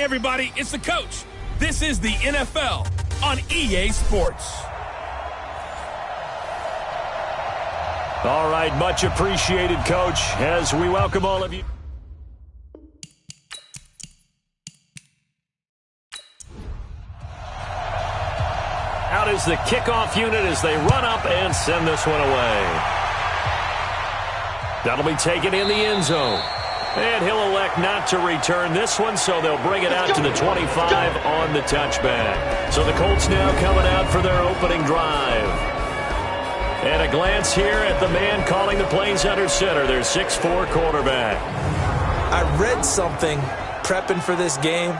Hey, everybody, it's the coach. This is the NFL on EA Sports. All right, much appreciated, Coach, as we welcome all of you. Out is the kickoff unit as they run up and send this one away. That'll be taken in the end zone. And he'll elect not to return this one, so they'll bring it out to the 25 on the touchback. So the Colts now coming out for their opening drive. And a glance here at the man calling the plays under center, their 6'4" quarterback. I read something prepping for this game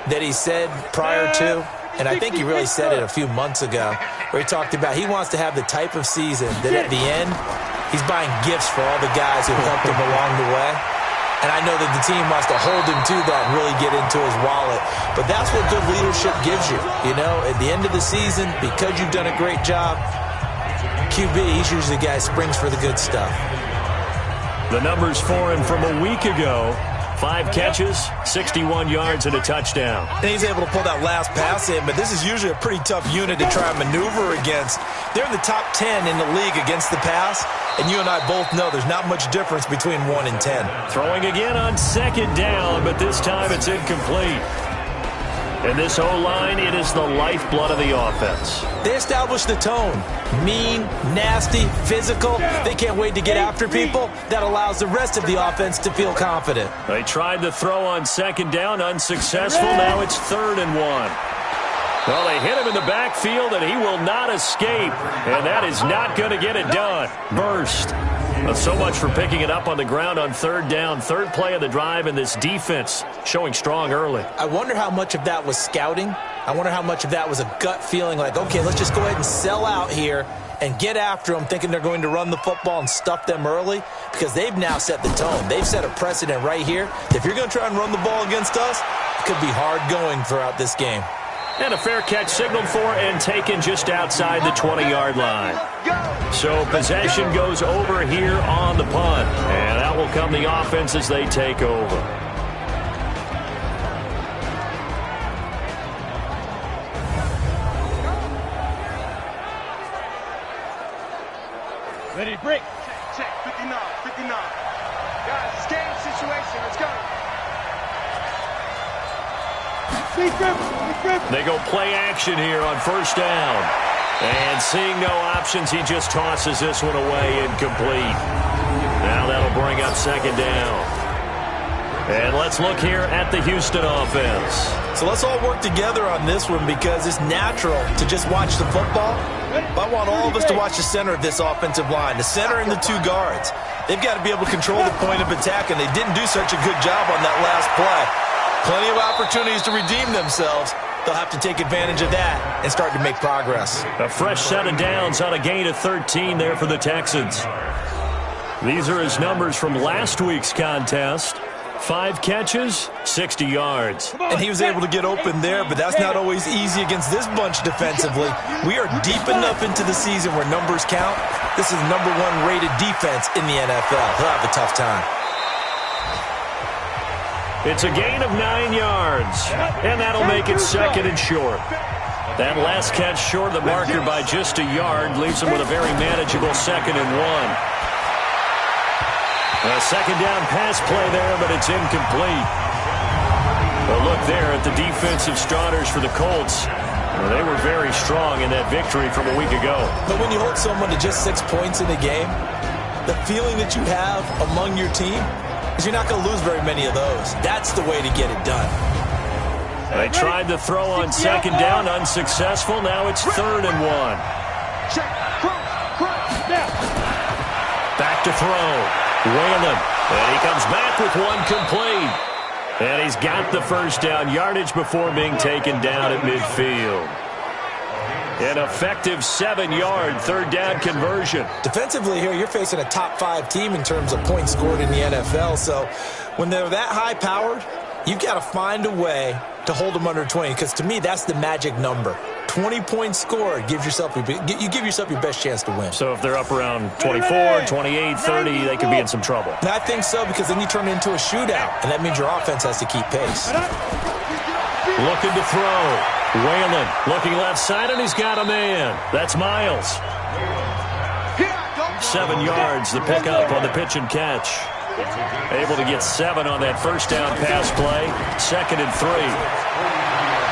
that he said prior to, and I think he really said it a few months ago, where he talked about he wants to have the type of season that at the end, he's buying gifts for all the guys who helped him along the way. And I know that the team wants to hold him to that and really get into his wallet. But that's what good leadership gives you. You know, at the end of the season, because you've done a great job, QB, he's usually the guy who springs for the good stuff. The numbers for him from a week ago. 5 catches, 61 yards, and a touchdown. And he's able to pull that last pass in, but this is usually a pretty tough unit to try and maneuver against. They're in the top 10 in the league against the pass, and you and I both know there's not much difference between 1 and 10. Throwing again on second down, but this time it's incomplete. And this O-line, it is the lifeblood of the offense. They establish the tone. Mean, nasty, physical. They can't wait to get after people. That allows the rest of the offense to feel confident. They tried the throw on second down, unsuccessful. Now it's 3rd and 1. Well, they hit him in the backfield, and he will not escape. And that is not going to get it done. Burst. Well, so much for picking it up on the ground on 3rd down. 3rd play of the drive, and this defense showing strong early. I wonder how much of that was scouting. I wonder how much of that was a gut feeling like, okay, let's just go ahead and sell out here and get after them, thinking they're going to run the football and stuff them early, because they've now set the tone. They've set a precedent right here. If you're going to try and run the ball against us, it could be hard going throughout this game. And a fair catch signaled for and taken just outside the 20-yard line. So possession goes over here on the punt. And that will come the offense as they take over. Ready to break. Check, 59, 59. Guys, it's game situation. Let's go. They go play action here on 1st down. And seeing no options, he just tosses this one away incomplete. Now that'll bring up 2nd down. And let's look here at the Houston offense. So let's all work together on this one, because it's natural to just watch the football. But I want all of us to watch the center of this offensive line, the center and the 2 guards. They've got to be able to control the point of attack, and they didn't do such a good job on that last play. Plenty of opportunities to redeem themselves. They'll have to take advantage of that and start to make progress. A fresh set of downs on a gain of 13 there for the Texans. These are his numbers from last week's contest. 5 catches, 60 yards. And he was able to get open there, but that's not always easy against this bunch defensively. We are deep enough into the season where numbers count. This is the #1 rated defense in the NFL. He'll have a tough time. It's a gain of 9 yards, and that'll make it 2nd and short. That last catch short of the marker by just a yard leaves him with a very manageable 2nd and 1. A 2nd down pass play there, but it's incomplete. A look there at the defensive starters for the Colts. Well, they were very strong in that victory from a week ago. But when you hold someone to just 6 points in the game, the feeling that you have among your team is you're not going to lose very many of those. That's the way to get it done. They tried the throw on 2nd down, unsuccessful. Now it's 3rd and 1. Back to throw. Whalen. And he comes back with one complete. And he's got the 1st down yardage before being taken down at midfield. An effective 7-yard 3rd down conversion. Defensively here, you're facing a top 5 team in terms of points scored in the NFL. So when they're that high-powered, you've got to find a way to hold them under 20, because to me, that's the magic number. 20-point score, you give yourself your best chance to win. So if they're up around 24, 28, 30, they could be in some trouble. And I think so, because then you turn it into a shootout, and that means your offense has to keep pace. Looking to throw. Whalen looking left side, and he's got a man. That's Miles. 7 yards, the pickup on the pitch and catch. Able to get 7 on that first down pass play. 2nd and 3.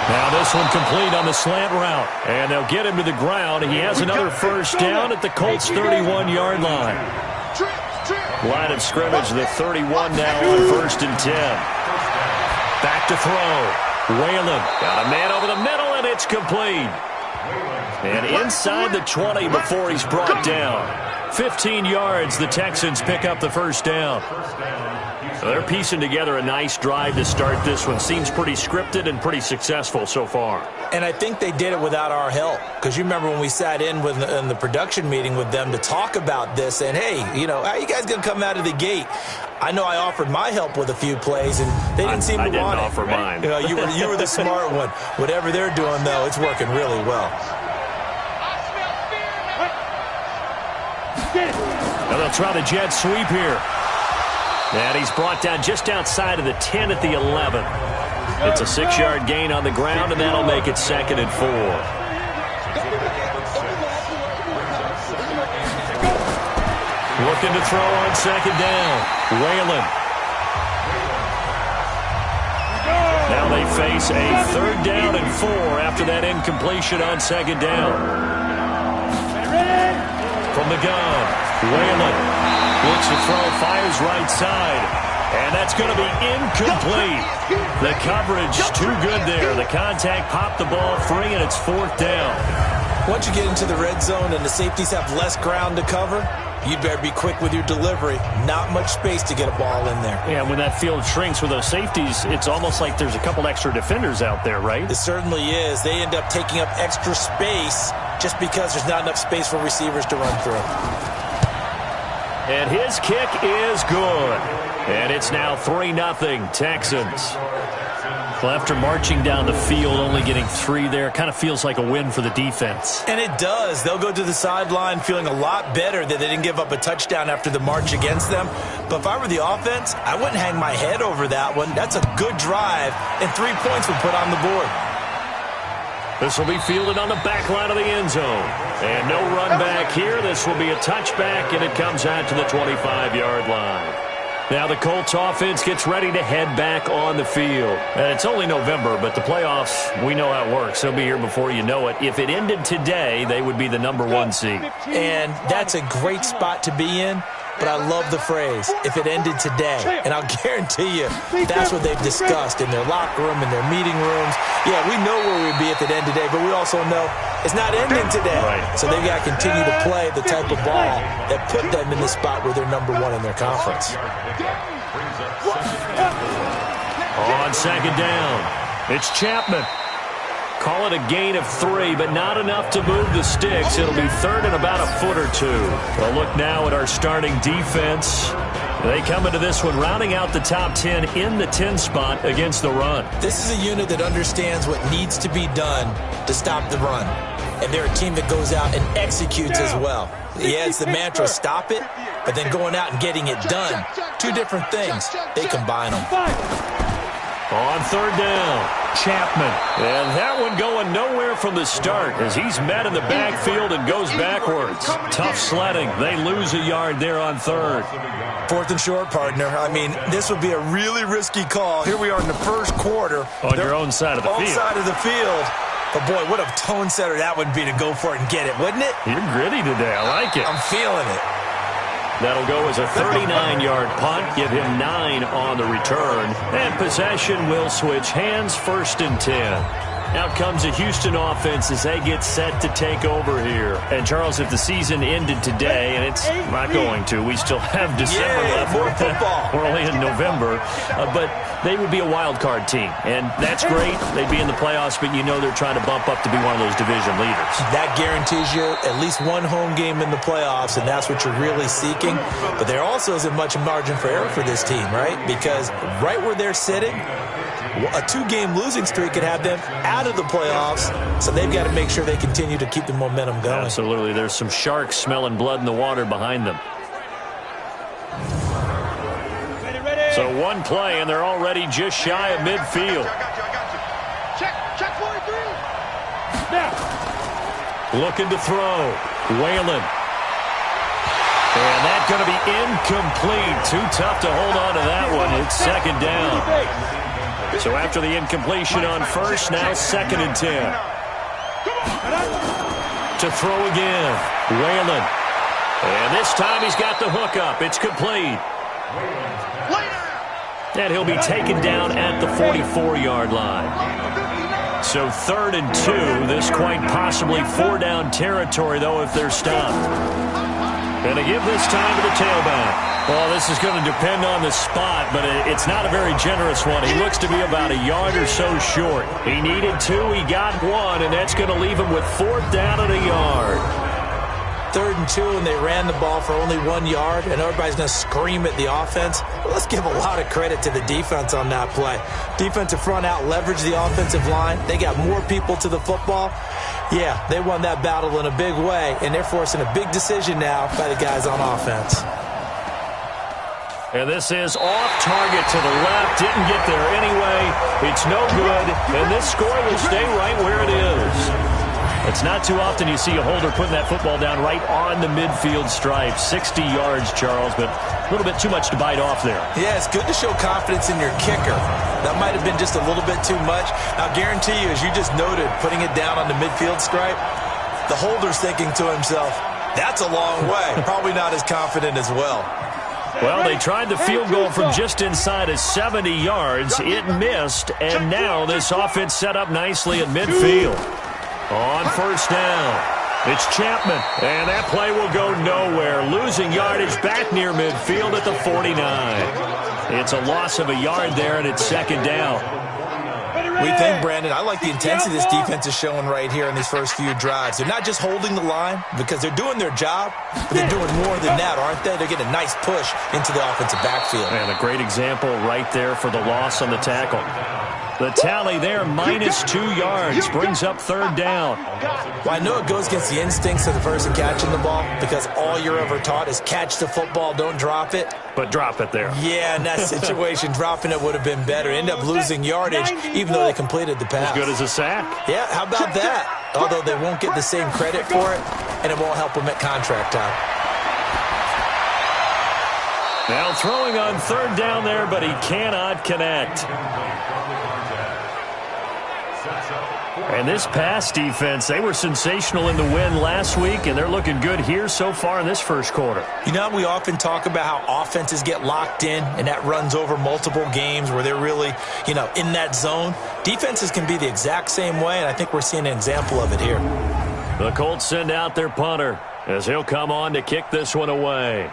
Now this one complete on the slant route. And they'll get him to the ground. He has another first down at the Colts' 31-yard line. Line of scrimmage, the 31 now on 1st and 10. Back to throw. Whalen got a man over the middle, and it's complete. And inside the 20 before he's brought down. 15 yards, the Texans pick up the first down. So they're piecing together a nice drive to start this one. Seems pretty scripted and pretty successful so far. And I think they did it without our help. Because you remember when we sat in the production meeting with them to talk about this, and hey, how are you guys going to come out of the gate? I know I offered my help with a few plays, and they didn't seem to want it. I didn't offer mine. You were the smart one. Whatever they're doing, though, it's working really well. Now they'll try the jet sweep here. And he's brought down just outside of the 10 at the 11. It's a 6-yard gain on the ground, and that'll make it 2nd and 4. Looking to throw on 2nd down. Whalen. Now they face a 3rd down and 4 after that incompletion on 2nd down. From the gun, Whalen looks to throw, fires right side, and that's going to be incomplete. The coverage too good there. The contact popped the ball free, and it's 4th down. Once you get into the red zone and the safeties have less ground to cover, you better be quick with your delivery. Not much space to get a ball in there. Yeah, when that field shrinks with those safeties, it's almost like there's a couple extra defenders out there, right? It certainly is. They end up taking up extra space just because there's not enough space for receivers to run through. And his kick is good. And it's now 3-0 Texans. Well, after marching down the field, only getting 3 there, kind of feels like a win for the defense. And it does. They'll go to the sideline feeling a lot better that they didn't give up a touchdown after the march against them. But if I were the offense, I wouldn't hang my head over that one. That's a good drive, and 3 points would put on the board. This will be fielded on the back line of the end zone. And no run back here. This will be a touchback, and it comes out to the 25-yard line. Now the Colts offense gets ready to head back on the field. And it's only November, but the playoffs, we know how it works. They'll be here before you know it. If it ended today, they would be the #1 seed. And that's a great spot to be in. But I love the phrase, if it ended today. And I'll guarantee you, that's what they've discussed in their locker room, in their meeting rooms. Yeah, we know where we'd be if it ended today, but we also know it's not ending today. Right. So they've got to continue to play the type of ball that put them in the spot where they're #1 in their conference. On 2nd down, it's Chapman. Call it a gain of 3, but not enough to move the sticks. It'll be 3rd and about a foot or 2. We'll look now at our starting defense. They come into this one rounding out the top 10 in the 10 spot against the run. This is a unit that understands what needs to be done to stop the run. And they're a team that goes out and executes as well. Yeah, it's the mantra, stop it, but then going out and getting it done. 2 different things. They combine them. On 3rd down, Chapman. And that one going nowhere from the start as he's met in the backfield and goes backwards. Tough sledding. They lose a yard there on 3rd. 4th and short, partner. I mean, this would be a really risky call. Here we are in the first quarter. On your own side of the field. Own side of the field. But, boy, what a tone setter that would be to go for it and get it, wouldn't it? You're gritty today. I like it. I'm feeling it. That'll go as a 39-yard punt. Give him 9 on the return. And possession will switch hands, 1st and 10. Out comes the Houston offense as they get set to take over here. And, Charles, if the season ended today, and it's not going to, we still have December left. More football. We're only in November. But they would be a wild card team. And that's great. They'd be in the playoffs, but you know they're trying to bump up to be one of those division leaders. That guarantees you at least 1 home game in the playoffs, and that's what you're really seeking. But there also isn't much margin for error for this team, right? Because right where they're sitting, A 2-game losing streak could have them out of the playoffs, so they've got to make sure they continue to keep the momentum going. Absolutely. There's some sharks smelling blood in the water behind them. So one play, and they're already just shy of midfield. Check 43. Looking to throw. Whalen. And that's going to be incomplete. Too tough to hold on to that one. It's second down. So after the incompletion on first, now 2nd and 10. To throw again. Whalen. And this time he's got the hook up. It's complete. And he'll be taken down at the 44-yard line. So 3rd and 2. This quite possibly 4-down territory, though, if they're stopped. And to give this time to the tailback. Well, this is going to depend on the spot, but it's not a very generous one. He looks to be about a yard or so short. He needed 2, he got 1, and that's going to leave him with 4th down and a yard. 3rd and 2, and they ran the ball for only 1 yard, and everybody's going to scream at the offense. Well, let's give a lot of credit to the defense on that play. Defensive front out leveraged the offensive line. They got more people to the football. Yeah, they won that battle in a big way, and they're forcing a big decision now by the guys on offense. And this is off target to the left. Didn't get there anyway. It's no good, and this score will stay right where it is. It's not too often you see a holder putting that football down right on the midfield stripe. 60 yards, Charles, but a little bit too much to bite off there. Yeah, it's good to show confidence in your kicker. That might have been just a little bit too much. Now, guarantee you, as you just noted, putting it down on the midfield stripe, the holder's thinking to himself, that's a long way. Probably not as confident as well. Well, they tried the field goal from just inside of 70 yards. It missed, and now this offense set up nicely at midfield. On first down, it's Chapman, and that play will go nowhere. Losing yardage back near midfield at the 49. It's a loss of a yard there, and it's 2nd down. We think, Brandon, I like the intensity this defense is showing right here in these first few drives. They're not just holding the line because they're doing their job, but they're doing more than that, aren't they? They're getting a nice push into the offensive backfield. And a great example right there for the loss on the tackle. The tally there, -2 yards, brings up 3rd down. Well, I know it goes against the instincts of the person catching the ball because all you're ever taught is catch the football, don't drop it. But drop it there. Yeah, in that situation, dropping it would have been better. End up losing yardage, even though they completed the pass. As good as a sack. Yeah, how about that? Although they won't get the same credit for it, and it won't help them at contract time. Now throwing on 3rd down there, but he cannot connect. And this pass defense, they were sensational in the win last week, and they're looking good here so far in this first quarter. You know, we often talk about how offenses get locked in, and that runs over multiple games where they're really, in that zone. Defenses can be the exact same way, and I think we're seeing an example of it here. The Colts send out their punter as he'll come on to kick this one away.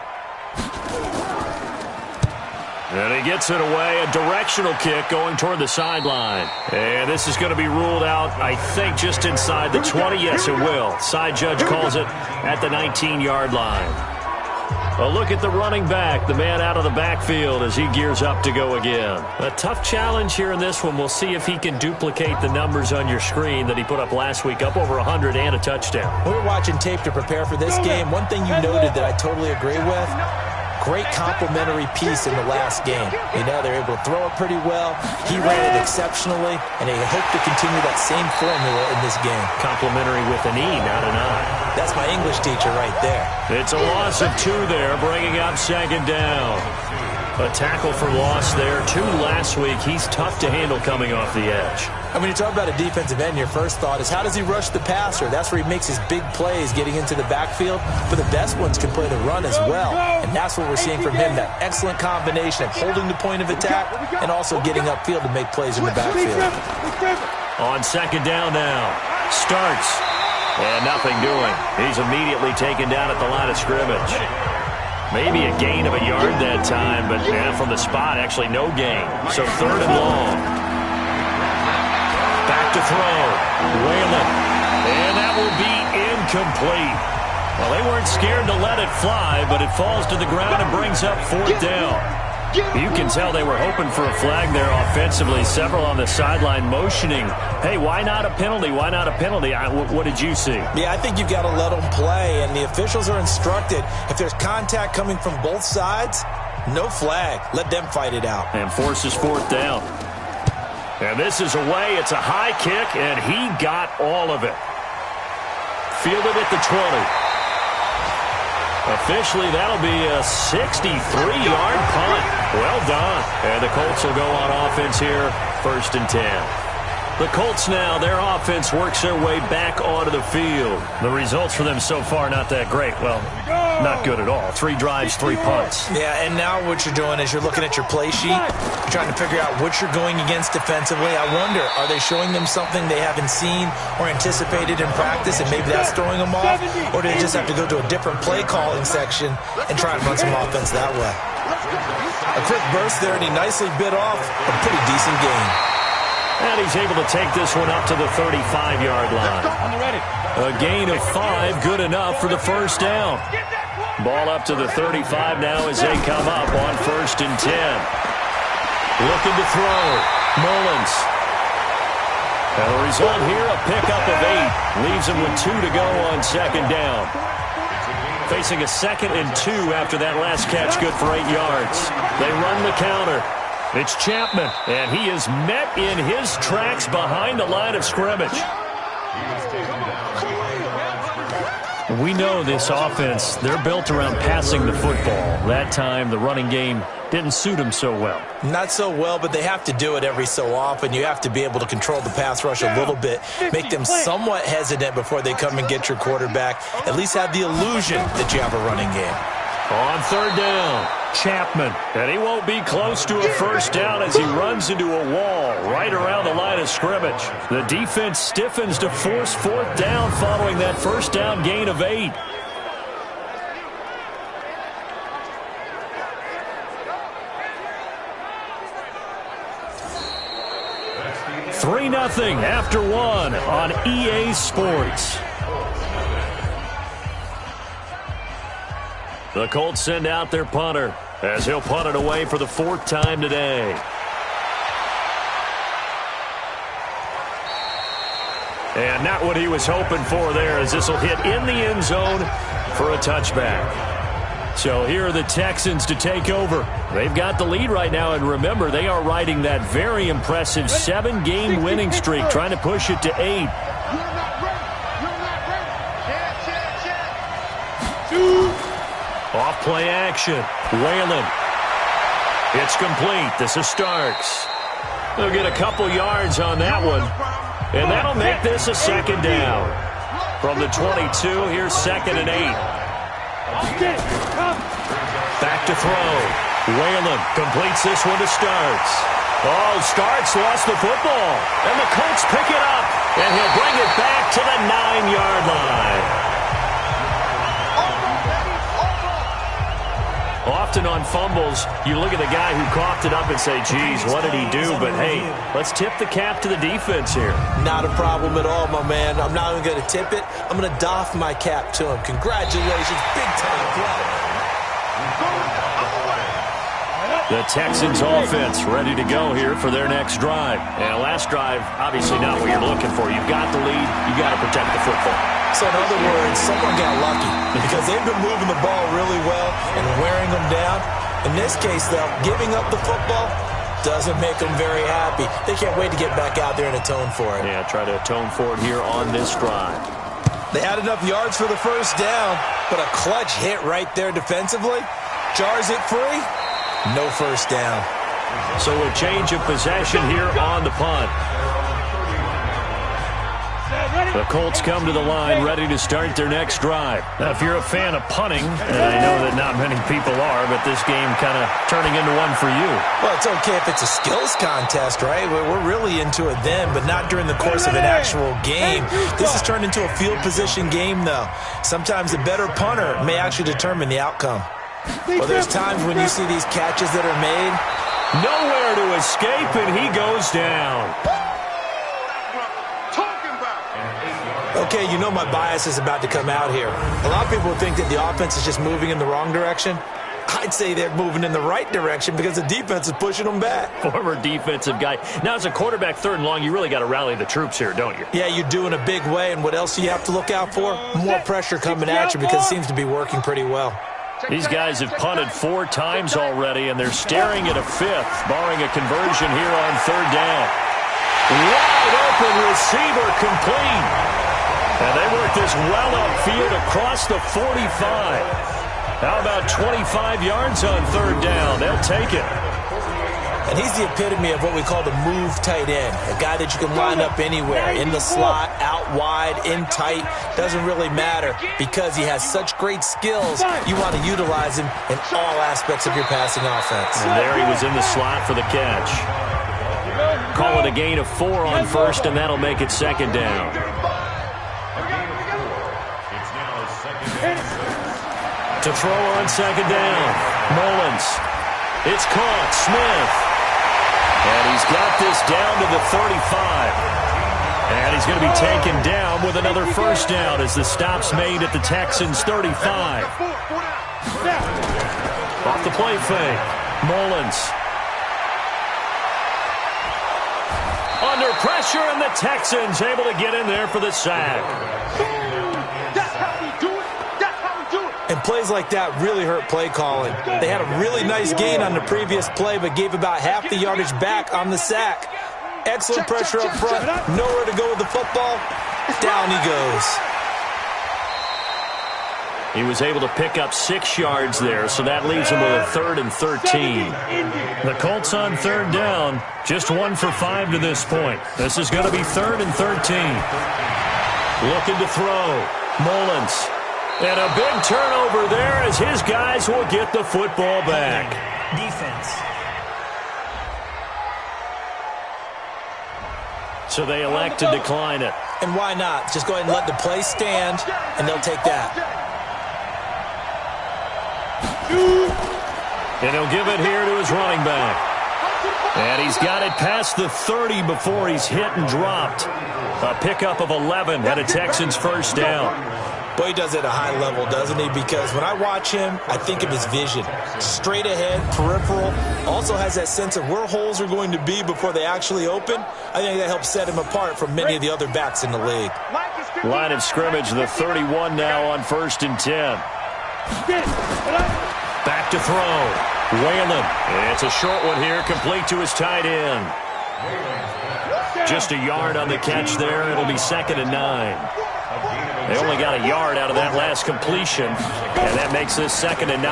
And he gets it away, a directional kick going toward the sideline. And this is going to be ruled out, I think, just inside the 20. Yes, it will. Side judge calls it at the 19-yard line. A look at the running back, the man out of the backfield as he gears up to go again. A tough challenge here in this one. We'll see if he can duplicate the numbers on your screen that he put up last week, up over 100 and a touchdown. We were watching tape to prepare for this game. One thing you noted that I totally agree with, great complimentary piece in the last game. They're able to throw it pretty well. He ran it exceptionally, and they hope to continue that same formula in this game. Complimentary with an E, not an I. That's my English teacher right there. It's a loss of 2 there, bringing up 2nd down. A tackle for loss there. 2 last week. He's tough to handle coming off the edge. And when you talk about a defensive end, your first thought is how does he rush the passer? That's where he makes his big plays getting into the backfield. But the best ones can play the run as well. And that's what we're seeing from him, that excellent combination of holding the point of attack and also getting upfield to make plays in the backfield. On 2nd down now. Starts. And nothing doing. He's immediately taken down at the line of scrimmage. Maybe a gain of a yard that time, but from the spot, actually no gain. So 3rd and long. Back to throw. Whalen. And that will be incomplete. Well, they weren't scared to let it fly, but it falls to the ground and brings up 4th down. You can tell they were hoping for a flag there offensively. Several on the sideline motioning, hey, why not a penalty? Why not a penalty? What did you see? Yeah, I think you've got to let them play, and the officials are instructed, if there's contact coming from both sides, no flag. Let them fight it out. And forces fourth down. And this is away. It's a high kick, and he got all of it. Fielded at the 20. Officially, that'll be a 63-yard punt. Well done. And the Colts will go on offense here, 1st and 10. The Colts now, their offense works their way back onto the field. The results for them so far, not that great. Well, not good at all. 3 drives, 3 punts. Yeah, and now what you're doing is you're looking at your play sheet. You're trying to figure out what you're going against defensively. I wonder, are they showing them something they haven't seen or anticipated in practice, and maybe that's throwing them off? Or do they just have to go to a different play calling section and try and run some offense that way? A quick burst there, and he nicely bit off a pretty decent gain. And he's able to take this one up to the 35-yard line. A gain of 5, good enough for the first down. Ball up to the 35 now as they come up on 1st and 10. Looking to throw. Mullins. And the result here, a pickup of 8. Leaves him with 2 to go on 2nd down. Facing a 2nd and 2 after that last catch, good for 8 yards. They run the counter. It's Chapman, and he is met in his tracks behind the line of scrimmage. We know this offense, they're built around passing the football. That time, the running game didn't suit them so well. Not so well, but they have to do it every so often. You have to be able to control the pass rush a little bit, make them somewhat hesitant before they come and get your quarterback. At least have the illusion that you have a running game. On 3rd down, Chapman. And he won't be close to a first down as he runs into a wall right around the line of scrimmage. The defense stiffens to force 4th down following that first down gain of 8. $3-0 after 1 on EA Sports. The Colts send out their punter as he'll punt it away for the 4th time today. And not what he was hoping for there, as this will hit in the end zone for a touchback. So here are the Texans to take over. They've got the lead right now, and remember, they are riding that very impressive 7-game winning streak, trying to push it to 8. Off play action. Whalen. It's complete. This is Starks. They'll get a couple yards on that one. And that'll make this a 2nd down. From the 22, here's 2nd and 8. Back to throw. Whalen completes this one to Starks. Oh, Starks lost the football. And the Colts pick it up. And he'll bring it back to the 9-yard line. Often on fumbles, you look at the guy who coughed it up and say, geez, what did he do? But, hey, let's tip the cap to the defense here. Not a problem at all, my man. I'm not even going to tip it. I'm going to doff my cap to him. Congratulations. Big-time play. The Texans offense ready to go here for their next drive. And last drive, obviously not what you're looking for. You've got the lead. You've got to protect the football. So in other words, someone got lucky because they've been moving the ball really well and wearing them down. In this case, though, giving up the football doesn't make them very happy. They can't wait to get back out there and atone for it. Yeah, try to atone for it here on this drive. They had enough yards for the first down, but a clutch hit right there defensively. Jars it free. No first down. So a change of possession here on the punt. The Colts come to the line ready to start their next drive. Now, if you're a fan of punting, and I know that not many people are, but this game kind of turning into one for you. Well, it's okay if it's a skills contest, right? We're really into it then, but not during the course of an actual game. This has turned into a field position game, though. Sometimes a better punter may actually determine the outcome. Well, there's times when you see these catches that are made. Nowhere to escape, and he goes down. Okay, you know my bias is about to come out here. A lot of people think that the offense is just moving in the wrong direction. I'd say they're moving in the right direction because the defense is pushing them back. Former defensive guy. Now, as a quarterback, 3rd and long, you really got to rally the troops here, don't you? Yeah, you do in a big way, and what else do you have to look out for? More pressure coming at you because it seems to be working pretty well. These guys have punted 4 times already, and they're staring at a 5th, barring a conversion here on 3rd down. Wide open receiver complete. And they work this well upfield across the 45. How about 25 yards on 3rd down? They'll take it. And he's the epitome of what we call the move tight end, a guy that you can line up anywhere, in the slot, out wide, in tight, doesn't really matter because he has such great skills. You want to utilize him in all aspects of your passing offense. And there he was in the slot for the catch. Call it a gain of 4 on 1st, and that'll make it 2nd down. To throw on 2nd down, Mullins. It's caught, Smith. And he's got this down to the 35. And he's going to be taken down with another 1st down as the stop's made at the Texans' 35. Off the play fake, Mullins. Under pressure, and the Texans able to get in there for the sack. And plays like that really hurt play calling. They had a really nice gain on the previous play, but gave about half the yardage back on the sack. Excellent pressure up front. Nowhere to go with the football. Down he goes. He was able to pick up 6 yards there, so that leaves him with a 3rd and 13. The Colts on 3rd down, just 1 for 5 to this point. This is going to be 3rd and 13. Looking to throw. Mullins. And a big turnover there as his guys will get the football back. Defense. So they elect to decline it. And why not? Just go ahead and let the play stand, and they'll take that. And he'll give it here to his running back. And he's got it past the 30 before he's hit and dropped. A pickup of 11 at a Texans 1st down. Boy, he does it at a high level, doesn't he? Because when I watch him, I think of his vision. Straight ahead, peripheral. Also has that sense of where holes are going to be before they actually open. I think that helps set him apart from many of the other backs in the league. Line of scrimmage, the 31 now on 1st and 10. Back to throw. Whalen. It's a short one here, complete to his tight end. Just a yard on the catch there. It'll be 2nd and 9. They only got a yard out of that last completion, and that makes this 2nd and 9.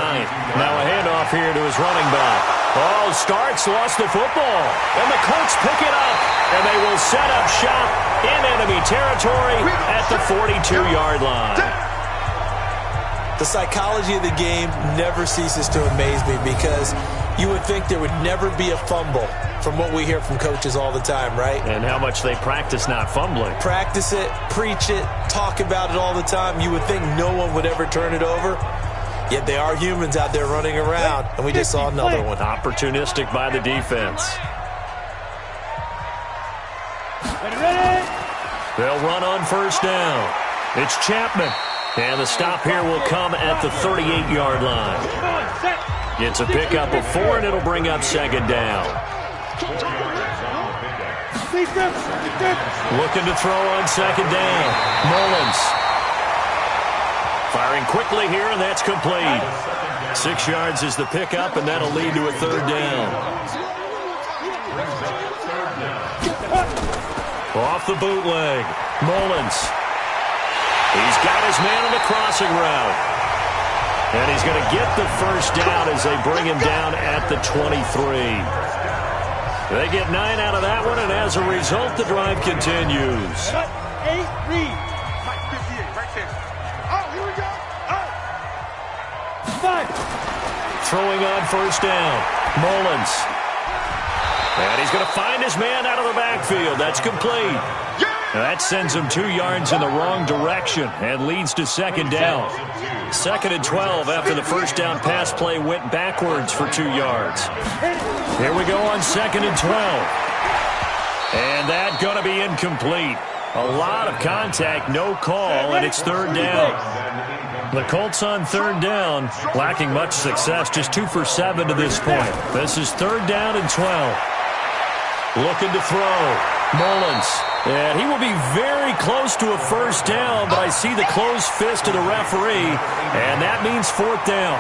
Now a handoff here to his running back. Oh, Starks lost the football, and the Colts pick it up, and they will set up shop in enemy territory at the 42-yard line. The psychology of the game never ceases to amaze me because you would think there would never be a fumble from what we hear from coaches all the time, right? And how much they practice not fumbling. Practice it, preach it, talk about it all the time. You would think no one would ever turn it over. Yet they are humans out there running around, and we just saw another one. Opportunistic by the defense. They'll run on 1st down. It's Chapman. And the stop here will come at the 38-yard line. It's a pickup of 4, and it'll bring up 2nd down. Looking to throw on 2nd down. Mullins. Firing quickly here, and that's complete. 6 yards is the pickup, and that'll lead to a 3rd down. Off the bootleg. Mullins. He's got his man on the crossing route. And he's going to get the 1st down as they bring him down at the 23. They get 9 out of that one, and as a result, the drive continues. 8 read. 58 right there. Oh, here we go. Oh. 5. Throwing on 1st down. Mullins. And he's going to find his man out of the backfield. That's complete. That sends him 2 yards in the wrong direction and leads to 2nd down. 2nd and 12 after the 1st down pass play went backwards for 2 yards. Here we go on 2nd and 12. And that going to be incomplete. A lot of contact, no call, and it's 3rd down. The Colts on third down, lacking much success, just 2 for 7 to this point. This is third down and 12. Looking to throw. Mullins. And he will be very close to a first down, but I see the closed fist of the referee, and that means fourth down.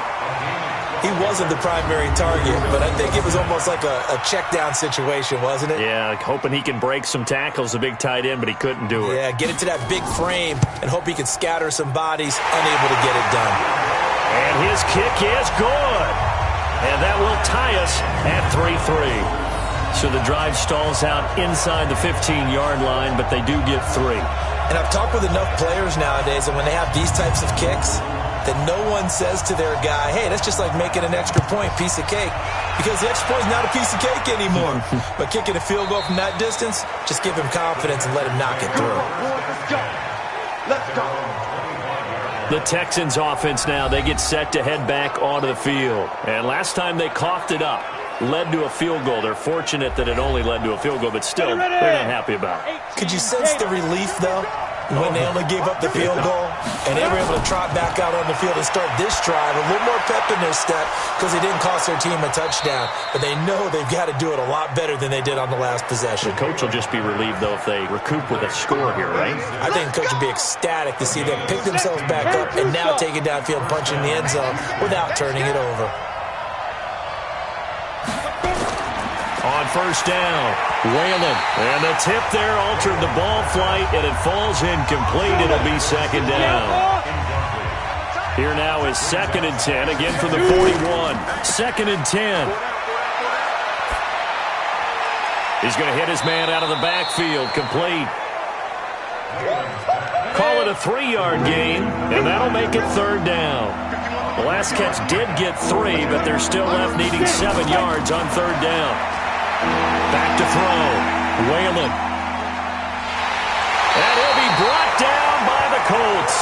He wasn't the primary target, but I think it was almost like a check down situation, wasn't it? Yeah, like hoping he can break some tackles, a big tight end, but he couldn't do it. Yeah, get into that big frame and hope he can scatter some bodies, unable to get it done. And his kick is good. And that will tie us at 3-3. So the drive stalls out inside the 15-yard line, but they do get 3. And I've talked with enough players nowadays, and when they have these types of kicks, that no one says to their guy, hey, that's just like making an extra point, piece of cake. Because the extra point is not a piece of cake anymore. But kicking a field goal from that distance, just give him confidence and let him knock it through. Let's go. The Texans offense now, they get set to head back onto the field. And last time they coughed it up, led to a field goal. They're fortunate that it only led to a field goal, but still, they're not happy about it. Could you sense the relief, though, when they only gave up the field goal and they were able to trot back out on the field and start this drive, a little more pep in their step because they didn't cost their team a touchdown, but they know they've got to do it a lot better than they did on the last possession. The coach will just be relieved, though, if they recoup with a score here, right? I think the coach will be ecstatic to see them pick themselves back up and now take it downfield, punch in the end zone without turning it over. On first down, Whalen. And the tip there altered the ball flight, and it falls incomplete. It'll be second down. Here now is 2nd and 10, again from the 41. 2nd and 10. He's going to hit his man out of the backfield, complete. Call it a 3-yard gain, and that'll make it third down. The last catch did get 3, but they're still left needing 7 yards on third down. Back to throw. Whalen. And he'll be brought down by the Colts.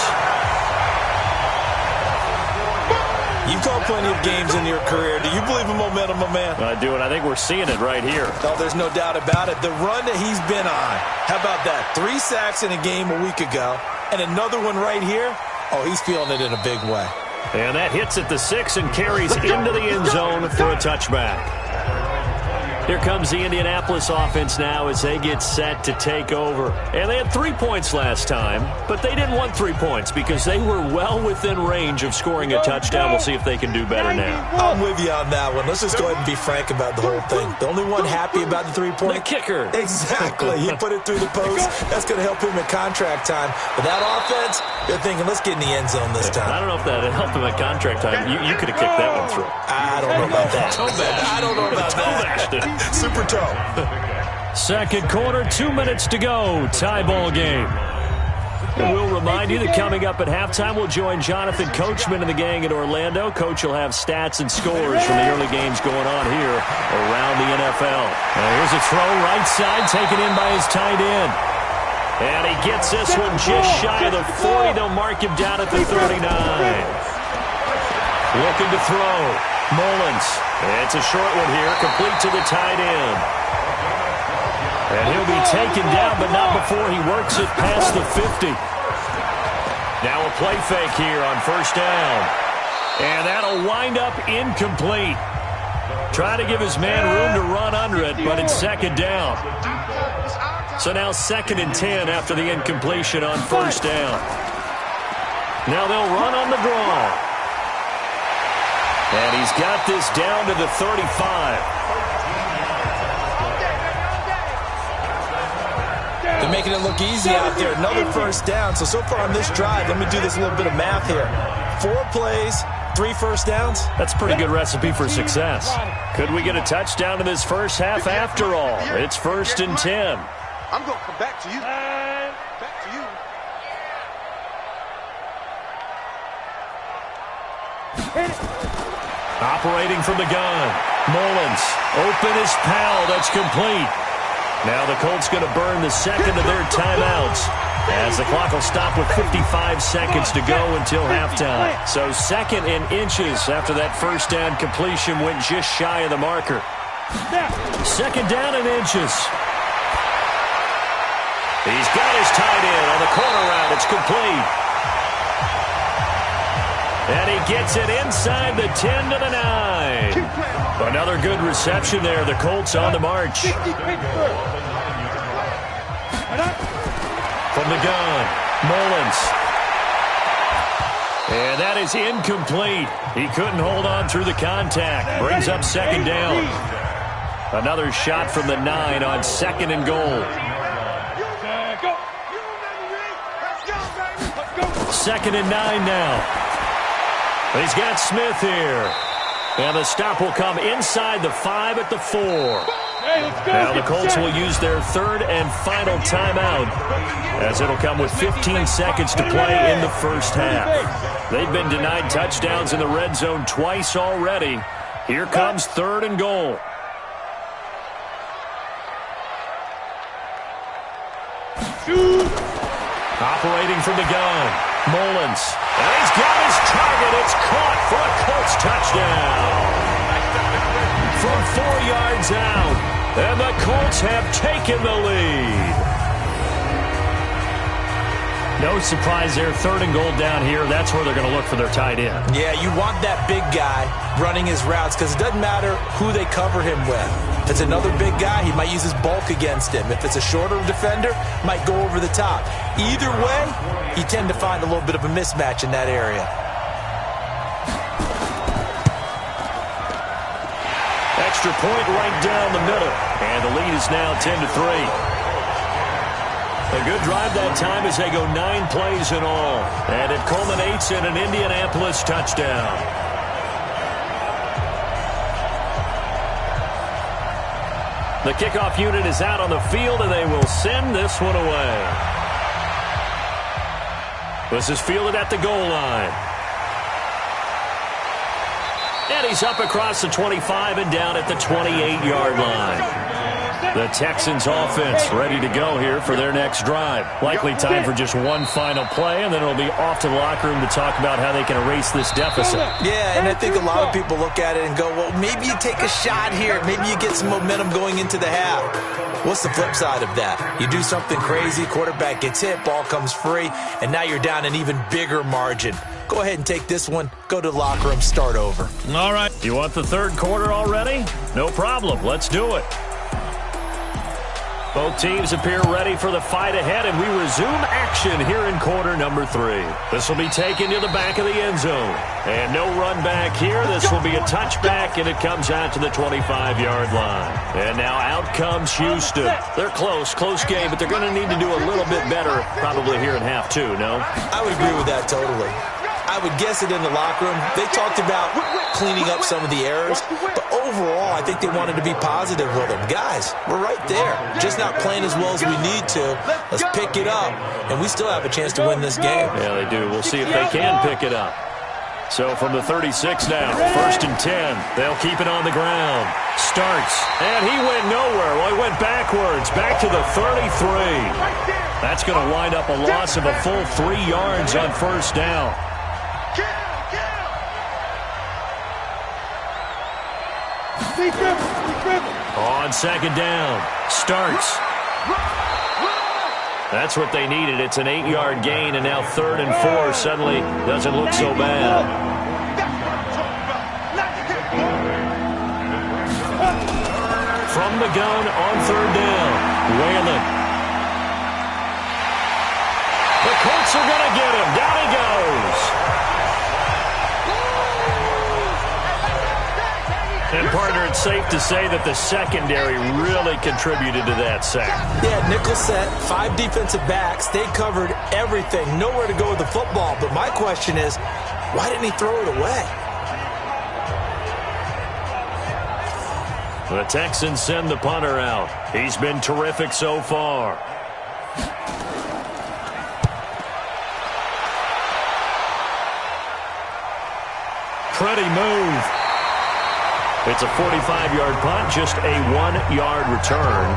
You've called plenty of games in your career. Do you believe in momentum, my man? I do, and I think we're seeing it right here. Oh, there's no doubt about it. The run that he's been on. How about that? 3 sacks in a game a week ago, and another one right here. Oh, he's feeling it in a big way. And that hits at the 6 and carries into the end zone for a touchback. Here comes the Indianapolis offense now as they get set to take over. And they had 3 points last time, but they didn't want 3 points because they were well within range of scoring a touchdown. We'll see if they can do better now. I'm with you on that one. Let's just go ahead and be frank about the whole thing. The only one happy about the 3-point? The kicker. Exactly. He put it through the post. That's going to help him at contract time. But that offense, they're thinking, let's get in the end zone this time. I don't know if that helped him at contract time. You could have kicked that one through. I don't know about that. I don't know about that. Super toe. Second quarter, 2 minutes to go. Tie ball game. And we'll remind you that coming up at halftime, we'll join Jonathan Coachman and the gang in Orlando. Coach will have stats and scores from the early games going on here around the NFL. Here's a throw right side taken in by his tight end. And he gets this one just shy of the 40. They'll mark him down at the 39. Looking to throw. Mullins. It's a short one here, complete to the tight end. And he'll be taken down, but not before he works it past the 50. Now a play fake here on first down. And that'll wind up incomplete. Trying to give his man room to run under it, but it's second down. So now 2nd and 10 after the incompletion on first down. Now they'll run on the draw. And he's got this down to the 35. They're making it look easy out there. Another first down. So far on this drive, let me do this little bit of math here. 4 plays, 3 first downs. That's a pretty good recipe for success. Could we get a touchdown in this first half after all? It's 1st and 10. I'm going to come back to you. Back to you. Operating from the gun. Mullins. Open as Powell. That's complete. Now the Colts going to burn the second of their timeouts as the clock will stop with 55 seconds to go until halftime. So 2nd and inches after that first down completion went just shy of the marker. 2nd down and inches. He's got his tight end on the corner route. It's complete. And he gets it inside the 10 to the 9. Another good reception there. The Colts on the march. From the gun, Mullins. And that is incomplete. He couldn't hold on through the contact. Brings up second down. Another shot from the 9 on second and goal. Second and 9 now. He's got Smith here. And the stop will come inside the 5 at the 4. Now the Colts will use their third and final timeout, as it'll come with 15 seconds to play in the first half. They've been denied touchdowns in the red zone twice already. Here comes third and goal. Operating from the gun, Mullins. And he's got his target. It's caught for a Colts touchdown. From 4 yards out, and the Colts have taken the lead. No surprise there, third and goal down here. That's where they're going to look for their tight end. Yeah, you want that big guy running his routes because it doesn't matter who they cover him with. If it's another big guy, he might use his bulk against him. If it's a shorter defender, might go over the top. Either way, you tend to find a little bit of a mismatch in that area. Extra point right down the middle. And the lead is now 10-3. A good drive that time as they go 9 plays in all. And it culminates in an Indianapolis touchdown. The kickoff unit is out on the field, and they will send this one away. This is fielded at the goal line. And he's up across the 25 and down at the 28-yard line. The Texans offense ready to go here for their next drive. Likely time for just one final play, and then it'll be off to the locker room to talk about how they can erase this deficit. Yeah, and I think a lot of people look at it and go, well, maybe you take a shot here. Maybe you get some momentum going into the half. What's the flip side of that? You do something crazy, quarterback gets hit, ball comes free, and now you're down an even bigger margin. Go ahead and take this one, go to the locker room, start over. All right. You want the third quarter already? No problem. Let's do it. Both teams appear ready for the fight ahead, and we resume action here in quarter number 3. This will be taken to the back of the end zone. And no run back here. This will be a touchback, and it comes out to the 25-yard line. And now out comes Houston. They're close game, but they're going to need to do a little bit better probably here in half 2, no? I would agree with that totally. I would guess it in the locker room. They talked about cleaning up some of the errors, but overall, I think they wanted to be positive with them. Guys, we're right there. Just not playing as well as we need to. Let's pick it up, and we still have a chance to win this game. Yeah, they do. We'll see if they can pick it up. So from the 36 now, 1st and 10. They'll keep it on the ground. Starts, and he went nowhere. Well, he went backwards, back to the 33. That's going to wind up a loss of a full 3 yards on first down. On second down, starts. That's what they needed. It's an 8-yard gain, and now 3rd and 4 suddenly doesn't look so bad. From the gun on 3rd down, Whalen. The Colts are going to get him. Down he goes. And, partner, it's safe to say that the secondary really contributed to that sack. Yeah, nickel set, 5 defensive backs. They covered everything. Nowhere to go with the football. But my question is, why didn't he throw it away? The Texans send the punter out. He's been terrific so far. Pretty move. It's a 45-yard punt, just a 1-yard return.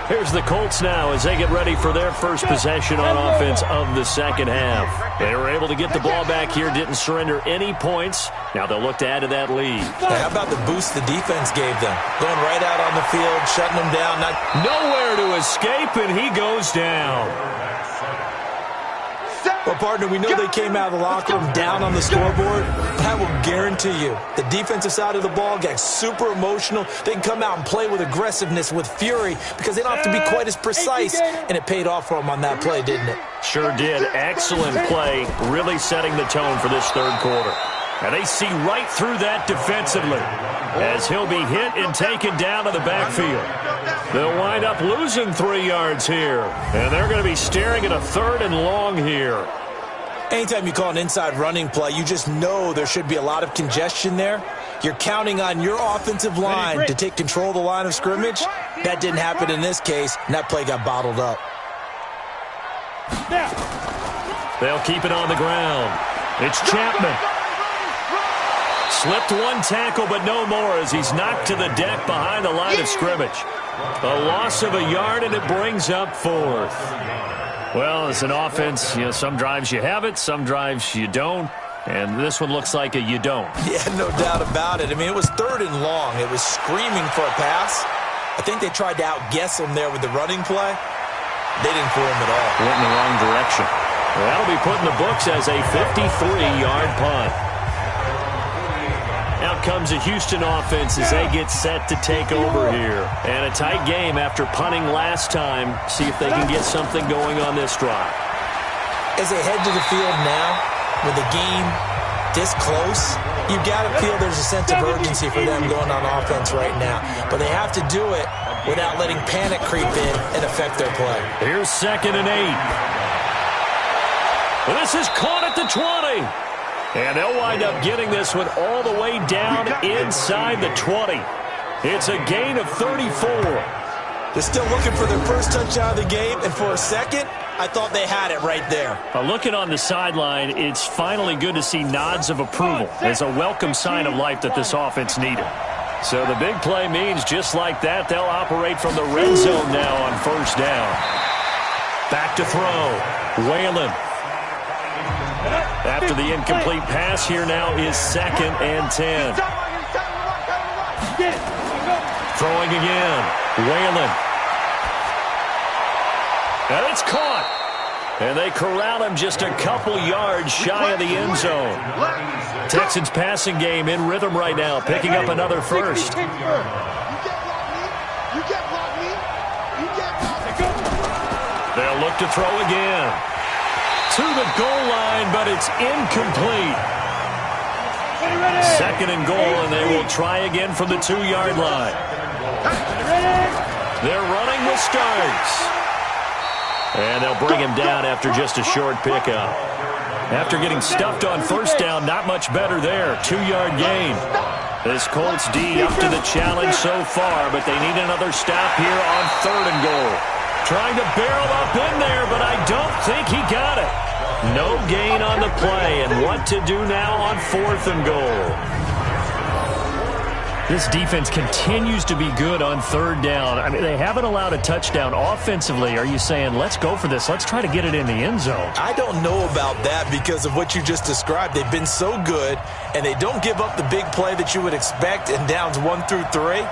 Here's the Colts now as they get ready for their first possession on offense of the second half. They were able to get the ball back here, didn't surrender any points. Now they'll look to add to that lead. How about the boost the defense gave them? Going right out on the field, shutting them down. Nowhere to escape, and he goes down. Well, Well, partner, we know they came out of the locker room down on the scoreboard, but I will guarantee you the defensive side of the ball gets super emotional. They can come out and play with aggressiveness, with fury, because they don't have to be quite as precise, and it paid off for them on that play, didn't it? Sure did. Excellent play, really setting the tone for this third quarter. And they see right through that defensively as he'll be hit and taken down to the backfield. They'll wind up losing 3 yards here, and they're going to be staring at a 3rd and long here. Anytime you call an inside running play, you just know there should be a lot of congestion there. You're counting on your offensive line to take control of the line of scrimmage. That didn't happen in this case, and that play got bottled up. They'll keep it on the ground. It's Chapman. Slipped 1 tackle, but no more as he's knocked to the deck behind the line of scrimmage. A loss of 1 yard, and it brings up 4th. Well, as an offense, some drives you have it, some drives you don't. And this one looks like a you don't. Yeah, no doubt about it. I mean, it was 3rd and long. It was screaming for a pass. I think they tried to outguess him there with the running play. They didn't fool him at all. Went in the wrong direction. Well, that'll be put in the books as a 53-yard punt. Out comes a Houston offense as they get set to take over here. And a tight game after punting last time. See if they can get something going on this drive. As they head to the field now, with the game this close, you got to feel there's a sense of urgency for them going on offense right now. But they have to do it without letting panic creep in and affect their play. Here's 2nd and 8. Well, this is caught at the 20. And they'll wind up getting this one all the way down inside the 20. It's a gain of 34. They're still looking for their first touchdown of the game, and for a second, I thought they had it right there. Looking on the sideline, it's finally good to see nods of approval as a welcome sign of life that this offense needed. So the big play means just like that, they'll operate from the red zone now on 1st down. Back to throw. Whalen. After the incomplete pass, here now is 2nd and 10. Throwing again. Whalen. And it's caught. And they corral him just a couple yards shy of the end zone. Texans passing game in rhythm right now, picking up another first. They'll look to throw again. To the goal line, but it's incomplete. 2nd and goal, and they will try again from the 2-yard line. They're running with Starks. And they'll bring him down after just a short pickup. After getting stuffed on 1st down, not much better there. 2-yard gain. This Colts D up to the challenge so far, but they need another stop here on 3rd and goal. Trying to barrel up in there, but I don't think he got it. No gain on the play, and what to do now on 4th and goal. This defense continues to be good on 3rd down. I mean, they haven't allowed a touchdown offensively. Are you saying, let's go for this, let's try to get it in the end zone? I don't know about that because of what you just described. They've been so good, and they don't give up the big play that you would expect in downs 1 through 3.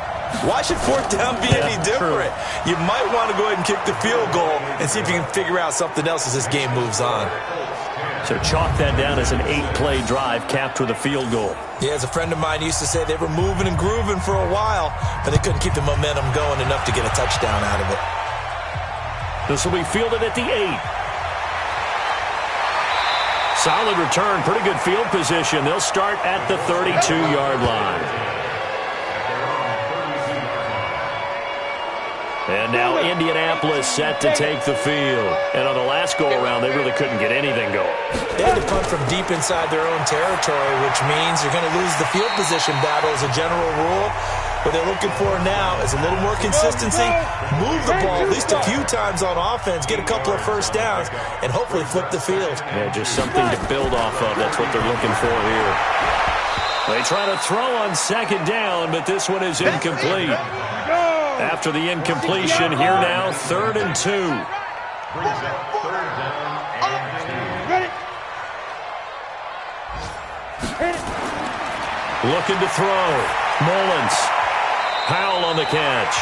Why should 4th down be any different? True. You might want to go ahead and kick the field goal and see if you can figure out something else as this game moves on. So chalk that down as an 8-play drive capped with a field goal. Yeah, as a friend of mine used to say, they were moving and grooving for a while, but they couldn't keep the momentum going enough to get a touchdown out of it. This will be fielded at the 8. Solid return, pretty good field position. They'll start at the 32-yard line. And now Indianapolis set to take the field. And on the last go-around, they really couldn't get anything going. They had to punt from deep inside their own territory, which means you're going to lose the field position battle as a general rule. What they're looking for now is a little more consistency, move the ball at least a few times on offense, get a couple of first downs, and hopefully flip the field. Yeah, just something to build off of. That's what they're looking for here. They try to throw on 2nd down, but this one is incomplete. After the incompletion, here now, 3rd and 2. Looking to throw. Mullins. Powell on the catch.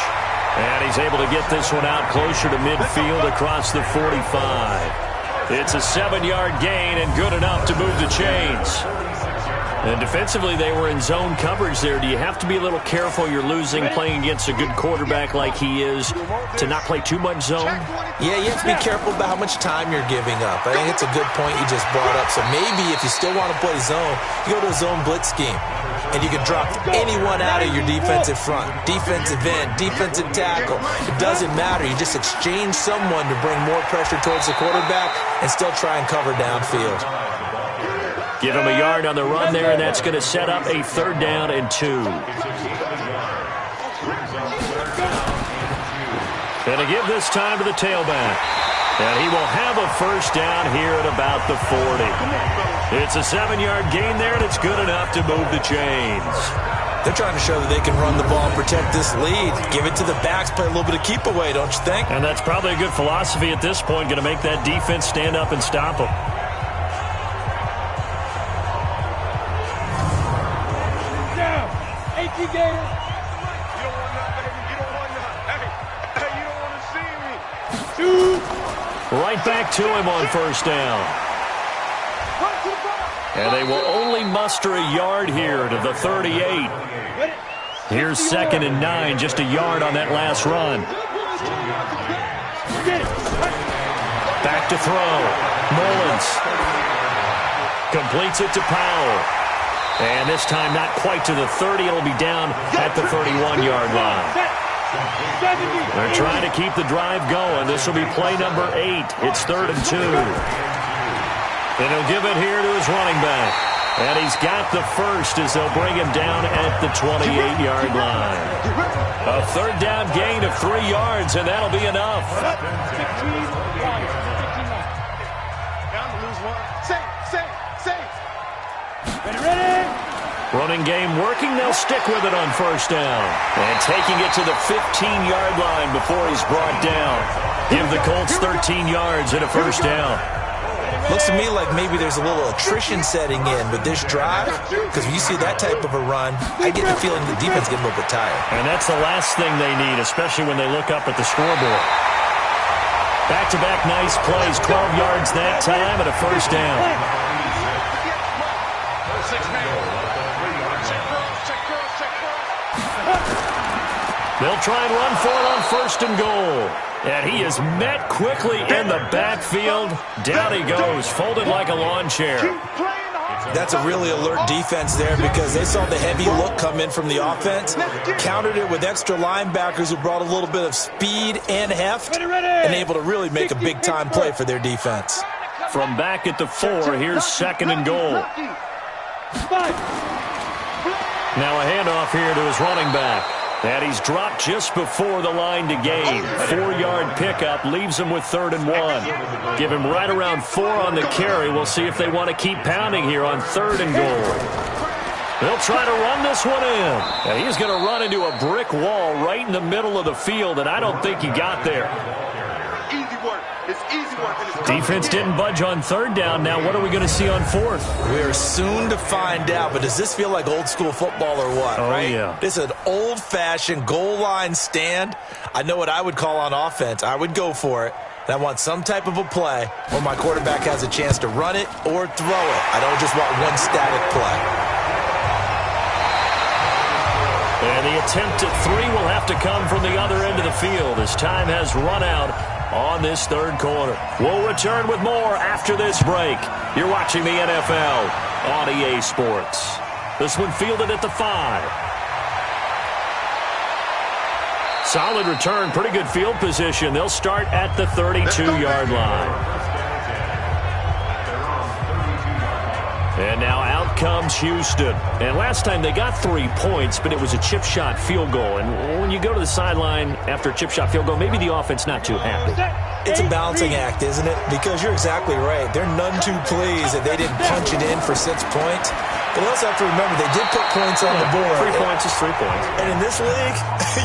And he's able to get this one out closer to midfield across the 45. It's a 7-yard gain and good enough to move the chains. And defensively, they were in zone coverage there. Do you have to be a little careful you're losing playing against a good quarterback like he is to not play too much zone? Yeah, you have to be careful about how much time you're giving up. I think it's a good point you just brought up. So maybe if you still want to play zone, you go to a zone blitz scheme. And you can drop anyone out of your defensive front. Defensive end, defensive tackle. It doesn't matter. You just exchange someone to bring more pressure towards the quarterback and still try and cover downfield. Give him a yard on the run there, and that's going to set up a 3rd down and 2. And to give this time to the tailback. And he will have a 1st down here at about the 40. It's a 7-yard gain there, and it's good enough to move the chains. They're trying to show that they can run the ball and protect this lead. Give it to the backs, play a little bit of keep away, don't you think? And that's probably a good philosophy at this point, going to make that defense stand up and stop them. You don't want none, baby. You don't want none. Hey, you don't want to see me. Shoot. Right back to him on 1st down. And they will only muster a yard here to the 38. Here's 2nd and 9, just a yard on that last run. Back to throw. Mullins completes it to Powell. And this time not quite to the 30. It'll be down at the 31-yard line. They're trying to keep the drive going. This will be play number 8. It's 3rd and 2. And he'll give it here to his running back. And he's got the first as they'll bring him down at the 28-yard line. A 3rd down gain of 3 yards, and that'll be enough. Running game working. They'll stick with it on 1st down. And taking it to the 15-yard line before he's brought down. Give the Colts 13 yards and a 1st down. Looks to me like maybe there's a little attrition setting in with this drive, because when you see that type of a run, I get the feeling the defense getting a little bit tired. And that's the last thing they need, especially when they look up at the scoreboard. Back-to-back nice plays, 12 yards that time and a 1st down. They'll try and run for it on 1st and goal. And he is met quickly in the backfield. Down he goes, folded like a lawn chair. That's a really alert defense there because they saw the heavy look come in from the offense, countered it with extra linebackers who brought a little bit of speed and heft, and able to really make a big-time play for their defense. From back at the 4, here's 2nd and goal. Now a handoff here to his running back. And he's dropped just before the line to gain. 4-yard pickup leaves him with 3rd and 1. Give him right around 4 on the carry. We'll see if they want to keep pounding here on 3rd and goal. They'll try to run this one in. And he's going to run into a brick wall right in the middle of the field, and I don't think he got there. Easy work. It's easy work. Defense didn't budge on 3rd down. Now what are we going to see on 4th? We're soon to find out, but does this feel like old school football or what, right? Yeah. This is an old-fashioned goal line stand. I know what I would call on offense. I would go for it. And I want some type of a play where my quarterback has a chance to run it or throw it. I don't just want one static play. And the attempt at 3 will have to come from the other end of the field as time has run out on this 3rd quarter. We'll return with more after this break. You're watching the NFL on EA Sports. This one fielded at the 5. Solid return, pretty good field position. They'll start at the 32-yard line. And now out comes Houston. And last time they got 3 points, but it was a chip shot field goal. And when you go to the sideline after a chip shot field goal, maybe the offense not too happy. It's a balancing act, isn't it? Because you're exactly right. They're none too pleased that they didn't punch it in for 6 points. But also have to remember, they did put points on the board. 3 points is 3 points. And in this league,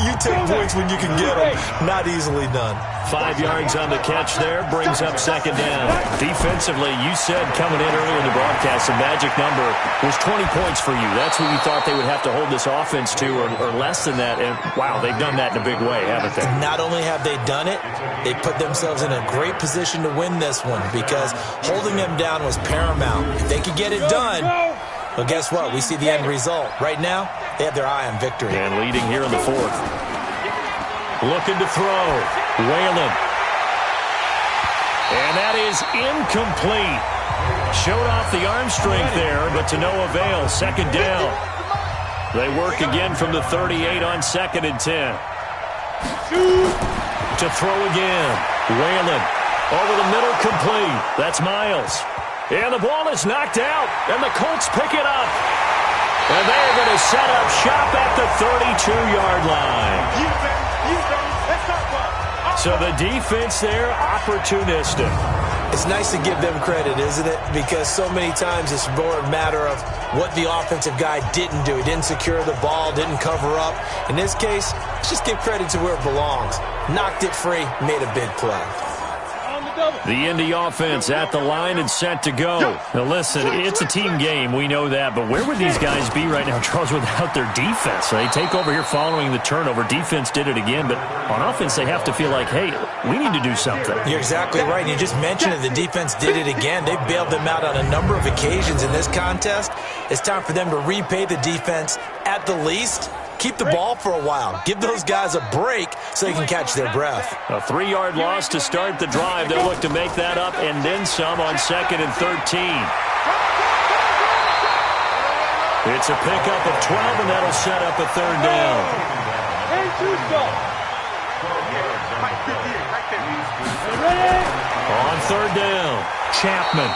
you take points when you can get them. Not easily done. 5 yards on the catch there, brings up second down. Defensively, you said coming in earlier in the broadcast, the magic number was 20 points for you. That's what you thought they would have to hold this offense to, or less than that. And, wow, they've done that in a big way, haven't they? Not only have they done it, they put themselves in a great position to win this one because holding them down was paramount. If they could get it done, well, guess what? We see the end result. Right now, they have their eye on victory. And leading here in the fourth. Looking to throw. Whalen. And that is incomplete. Showed off the arm strength there, but to no avail. Second down. They work again from the 38 on 2nd and 10. To throw again. Whalen. Over the middle, complete. That's Miles. And the ball is knocked out, and the Colts pick it up. And they're going to set up shop at the 32-yard line. So the defense there, opportunistic. It's nice to give them credit, isn't it? Because so many times it's more a matter of what the offensive guy didn't do. He didn't secure the ball, didn't cover up. In this case, let's just give credit to where it belongs. Knocked it free, made a big play. The Indy offense at the line and set to go. Now listen, it's a team game, we know that, but where would these guys be right now, Charles, without their defense? They take over here following the turnover. Defense did it again, but on offense they have to feel like, hey, we need to do something. You're exactly right. You just mentioned it. The defense did it again. They bailed them out on a number of occasions in this contest. It's time for them to repay the defense at the least. Keep the ball for a while. Give those guys a break so they can catch their breath. A 3-yard loss to start the drive. They'll look to make that up and then some on 2nd and 13. It's a pickup of 12, and that'll set up a 3rd down. On 3rd down, Chapman.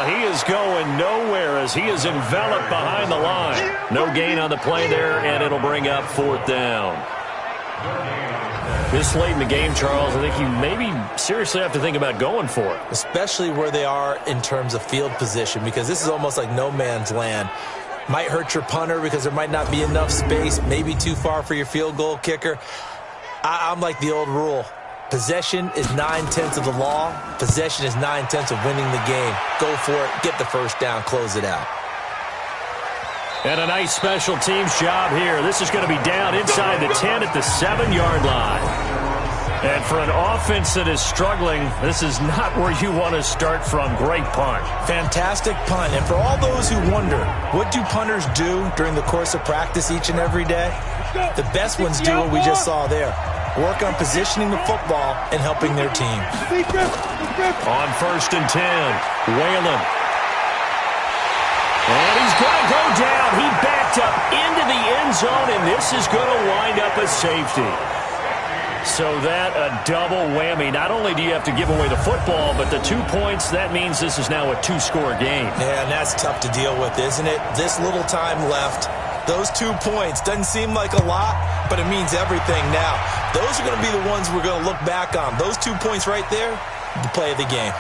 He is going nowhere as he is enveloped behind the line. No gain on the play there, and it'll bring up 4th down. This late in the game, Charles, I think you maybe seriously have to think about going for it. Especially where they are in terms of field position, because this is almost like no man's land. Might hurt your punter because there might not be enough space, maybe too far for your field goal kicker. I'm like the old rule. Possession is 9/10 of the law. Possession is 9/10 of winning the game. Go for it. Get the first down. Close it out. And a nice special teams job here. This is going to be down inside the 10 at the 7-yard line. And for an offense that is struggling, this is not where you want to start from. Great punt. Fantastic punt. And for all those who wonder, what do punters do during the course of practice each and every day? The best ones do what we just saw there. Work on positioning the football and helping their team. On 1st and 10, Whalen. And he's going to go down. He backed up into the end zone, and this is going to wind up a safety. So that a double whammy. Not only do you have to give away the football, but the 2 points, that means this is now a 2-score game. Yeah, and that's tough to deal with, isn't it? This little time left. Those 2 points doesn't seem like a lot, but it means everything now. Those are going to be the ones we're going to look back on. Those 2 points right there, the play of the game.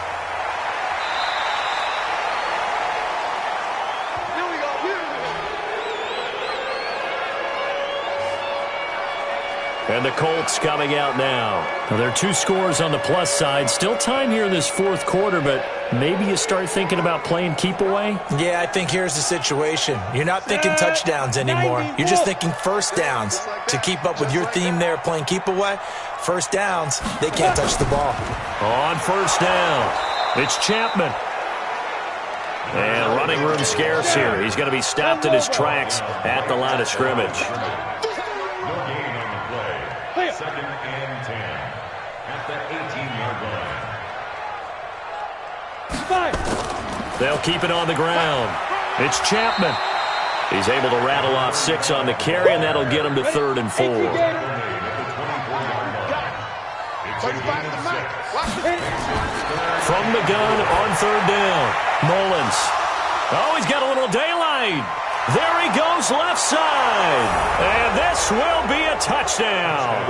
And the Colts coming out now. Well, there are 2 scores on the plus side. Still time here in this 4th quarter, but maybe you start thinking about playing keep away? Yeah, I think here's the situation. You're not thinking touchdowns anymore. You're just thinking first downs. To keep up with your theme there, playing keep away, first downs, they can't touch the ball. On 1st down, it's Chapman. And running room scarce here. He's going to be stopped in his tracks at the line of scrimmage. They'll keep it on the ground. It's Chapman. He's able to rattle off 6 on the carry, and that'll get him to 3rd and 4. From the gun on 3rd down, Mullins. Oh, he's got a little daylight. There he goes left side. And this will be a touchdown.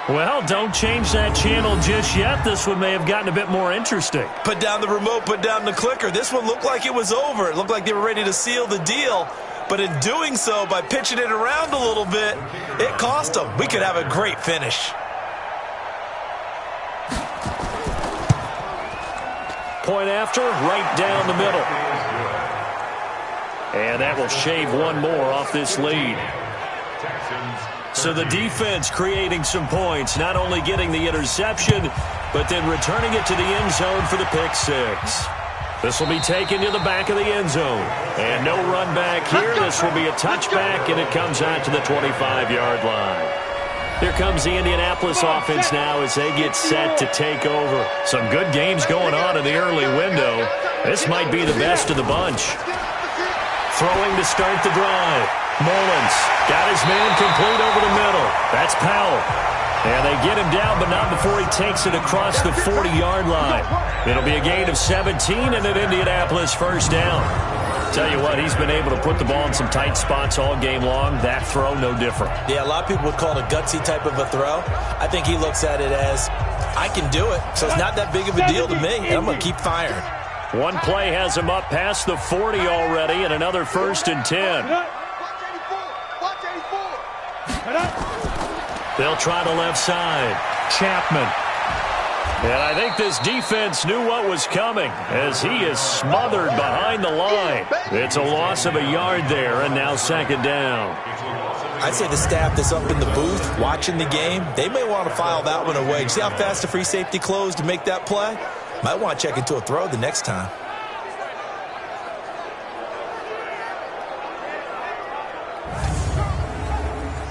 Well, don't change that channel just yet. This one may have gotten a bit more interesting. Put down the remote, put down the clicker. This one looked like it was over. It looked like they were ready to seal the deal. But in doing so, by pitching it around a little bit, it cost them. We could have a great finish. Point after, right down the middle. And that will shave one more off this lead. So the defense creating some points, not only getting the interception, but then returning it to the end zone for the pick six. This will be taken to the back of the end zone. And no run back here. This will be a touchback, and it comes out to the 25-yard line. Here comes the Indianapolis offense now as they get set to take over. Some good games going on in the early window. This might be the best of the bunch. Throwing to start the drive. Mullins got his man complete over the middle. That's Powell. And they get him down, but not before he takes it across the 40-yard line. It'll be a gain of 17 and an Indianapolis first down. Tell you what, he's been able to put the ball in some tight spots all game long. That throw, no different. Yeah, a lot of people would call it a gutsy type of a throw. I think he looks at it as, I can do it, so it's not that big of a deal to me, and I'm going to keep firing. One play has him up past the 40 already, and another 1st and 10. They'll try the left side. Chapman. And I think this defense knew what was coming as he is smothered behind the line. It's a loss of a yard there, and now 2nd down. I'd say the staff that's up in the booth watching the game, they may want to file that one away. You see how fast the free safety closed to make that play? Might want to check into a throw the next time.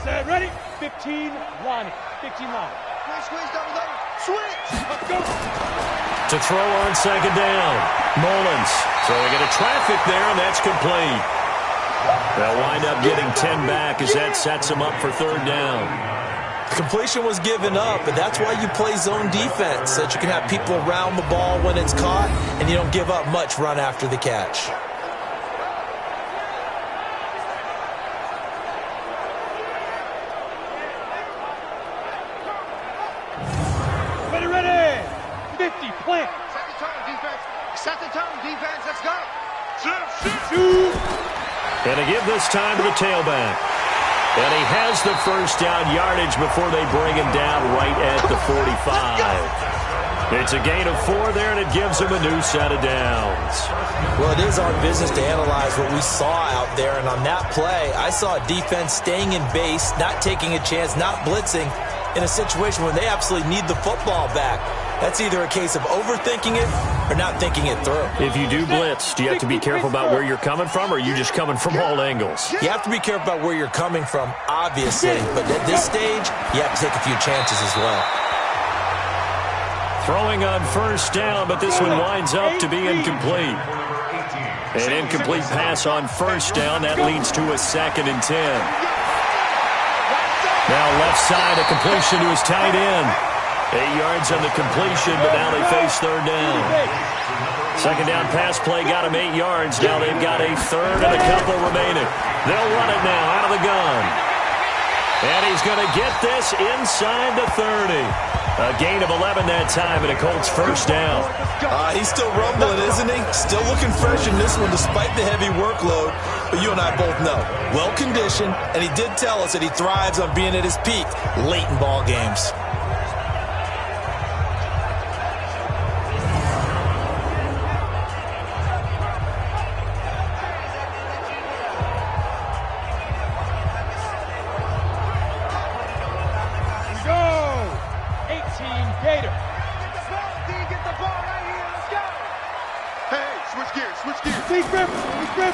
Set, ready? 15 line. 15 line. Squeeze down the switch. Let's go. To throw on 2nd down. Mullins. So they get a traffic there, and that's complete. They'll wind up getting 10 back as that sets them up for 3rd down. Completion was given up, but that's why you play zone defense, so that you can have people around the ball when it's caught, and you don't give up much run after the catch. Ready. 50, plant. Set the tone, defense. Let's go. Shoot. And to give this time to the tailback. And he has the first down yardage before they bring him down right at the 45. It's a gain of 4 there, and it gives him a new set of downs. Well, it is our business to analyze what we saw out there, and on that play, I saw a defense staying in base, not taking a chance, not blitzing, in a situation where they absolutely need the football back. That's either a case of overthinking it or not thinking it through. If you do blitz, do you have to be careful about where you're coming from, or are you just coming from all angles? You have to be careful about where you're coming from, obviously, but at this stage, you have to take a few chances as well. Throwing on 1st down, but this one winds up to be incomplete. An incomplete pass on 1st down. That leads to a 2nd and 10. Now left side, a completion to his tight end. 8 yards on the completion, but now they face 3rd down. 2nd down pass play got him 8 yards. Now they've got a 3rd and a couple remaining. They'll run it now out of the gun. And he's going to get this inside the 30. A gain of 11 that time, and a Colts 1st down. He's still rumbling, isn't he? Still looking fresh in this one despite the heavy workload. But you and I both know, well-conditioned, and he did tell us that he thrives on being at his peak late in ball games.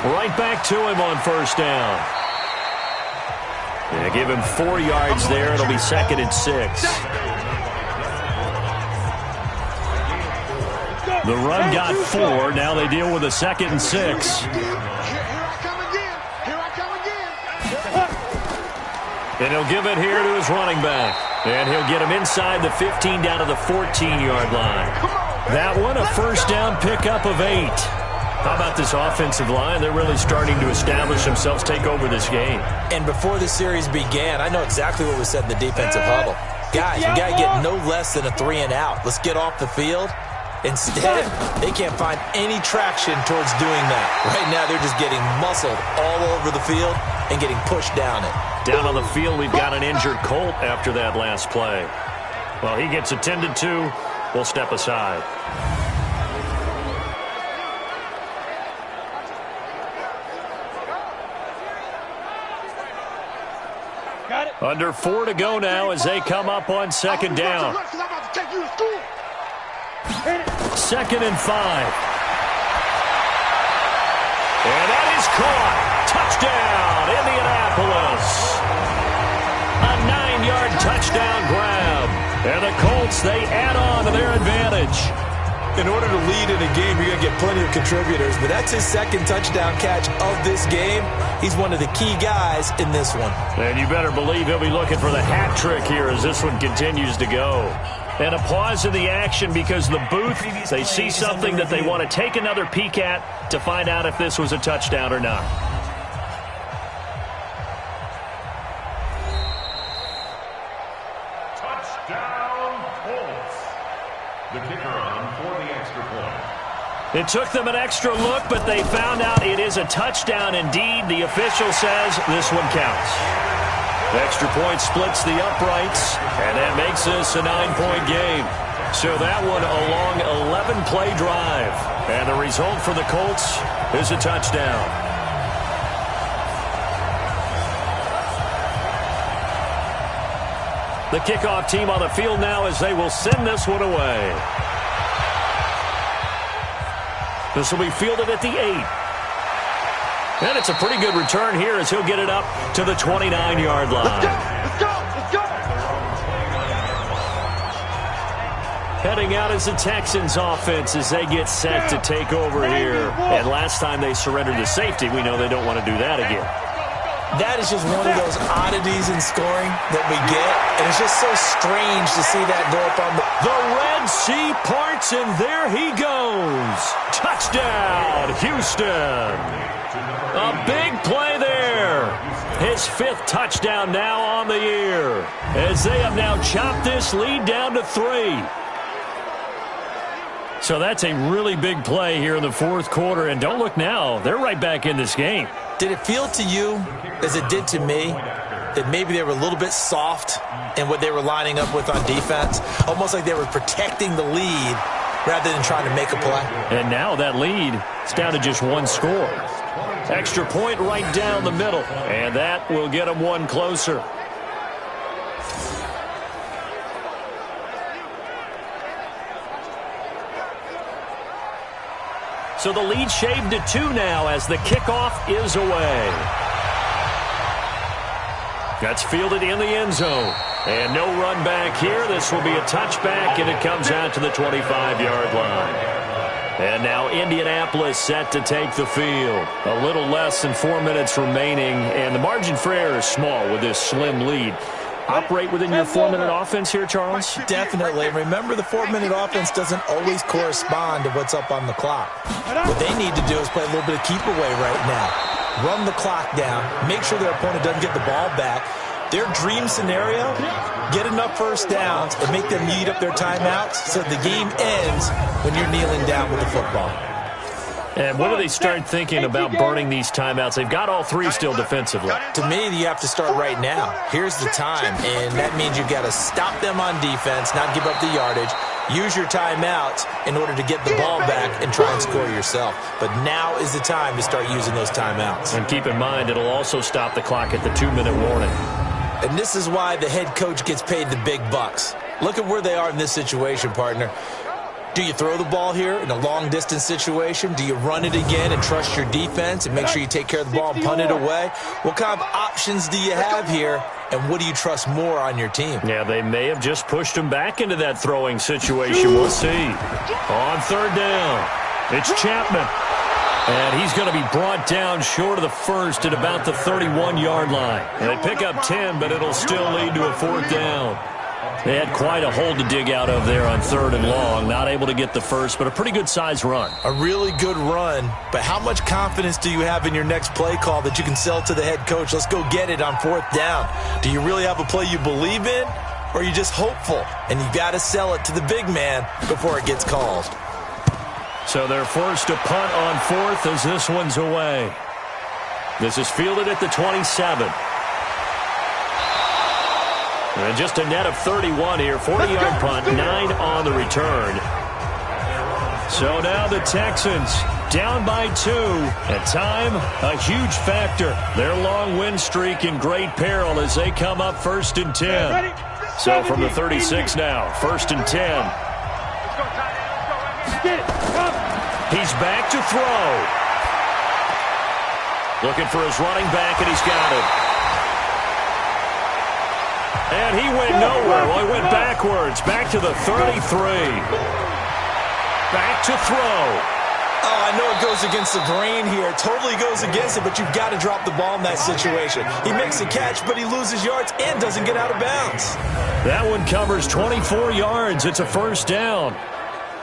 Right back to him on 1st down. Yeah, give him 4 yards there. It'll be 2nd and 6. The run got 4. Now they deal with a 2nd and 6. And he'll give it here to his running back. And he'll get him inside the 15 down to the 14-yard line. That one, a 1st down pickup of 8. How about this offensive line? They're really starting to establish themselves, take over this game. And before the series began, I know exactly what was said in the defensive huddle. Guys, you got to get no less than a 3 and out. Let's get off the field. Instead, they can't find any traction towards doing that. Right now, they're just getting muscled all over the field and getting pushed down it. Down on the field, we've got an injured Colt after that last play. Well, he gets attended to. We'll step aside. Under 4 to go now as they come up on second down. 2nd and 5. And that is caught. Touchdown, Indianapolis. A 9-yard touchdown grab. And the Colts, they add on to their advantage. In order to lead in a game, you're going to get plenty of contributors, but that's his 2nd touchdown catch of this game. He's one of the key guys in this one. And you better believe he'll be looking for the hat trick here as this one continues to go. And a pause in the action because the booth, they see something that they want to take another peek at to find out if this was a touchdown or not. It took them an extra look, but they found out it is a touchdown indeed. The official says this one counts. The extra point splits the uprights, and that makes this a 9-point game. So that one a long 11-play drive. And the result for the Colts is a touchdown. The kickoff team on the field now as they will send this one away. This will be fielded at the 8. And it's a pretty good return here as he'll get it up to the 29-yard line. Let's go! Let's go! Heading out is the Texans offense as they get set to take over here. And last time they surrendered the safety, we know they don't want to do that again. That is just one of those oddities in scoring that we get, and it's just so strange to see that go up on the Red Sea parts, and there he goes. Touchdown, Houston. A big play there. His 5th touchdown now on the year, as they have now chopped this lead down to 3. So that's a really big play here in the 4th quarter, and don't look now, they're right back in this game. Did it feel to you, as it did to me, that maybe they were a little bit soft in what they were lining up with on defense? Almost like they were protecting the lead rather than trying to make a play. And now that lead is down to just 1 score. Extra point right down the middle, and that will get them 1 closer. So the lead shaved to 2 now as the kickoff is away. That's fielded in the end zone. And no run back here. This will be a touchback, and it comes out to the 25-yard line. And now Indianapolis set to take the field. A little less than 4 minutes remaining, and the margin for error is small with this slim lead. Operate within your 4-minute offense here, Charles? Definitely. Remember, the 4-minute offense doesn't always correspond to what's up on the clock. What they need to do is play a little bit of keep away right now. Run the clock down. Make sure their opponent doesn't get the ball back. Their dream scenario, get enough first downs and make them eat up their timeouts so the game ends when you're kneeling down with the football. And when do they start thinking about burning these timeouts? They've got all 3 still defensively. To me, you have to start right now. Here's the time, and that means you've got to stop them on defense, not give up the yardage, use your timeouts in order to get the ball back and try and score yourself. But now is the time to start using those timeouts. And keep in mind, it'll also stop the clock at the 2-minute warning. And this is why the head coach gets paid the big bucks. Look at where they are in this situation, partner. Do you throw the ball here in a long-distance situation? Do you run it again and trust your defense and make sure you take care of the ball and punt it away? What kind of options do you have here, and what do you trust more on your team? Yeah, they may have just pushed him back into that throwing situation. We'll see. On 3rd down, it's Chapman. And he's going to be brought down short of the first at about the 31-yard line. And they pick up 10, but it'll still lead to a 4th down. They had quite a hole to dig out of there on 3rd and long. Not able to get the first, but a pretty good-sized run. A really good run, but how much confidence do you have in your next play call that you can sell to the head coach? Let's go get it on 4th down. Do you really have a play you believe in, or you're just hopeful, and you got to sell it to the big man before it gets called. So they're forced to punt on fourth as this one's away. This is fielded at the 27. And just a net of 31 here. 40-yard punt, 9 on the return. So now the Texans down by 2. At time, a huge factor. Their long win streak in great peril as they come up 1st and 10. So from the 36 now, 1st and 10. He's back to throw. Looking for his running back, and he's got it. And he went nowhere. Well, he went backwards. Back to the 33. Back to throw. Oh, I know it goes against the grain here. It totally goes against it, but you've got to drop the ball in that situation. He makes a catch, but he loses yards and doesn't get out of bounds. That one covers 24 yards. It's a first down.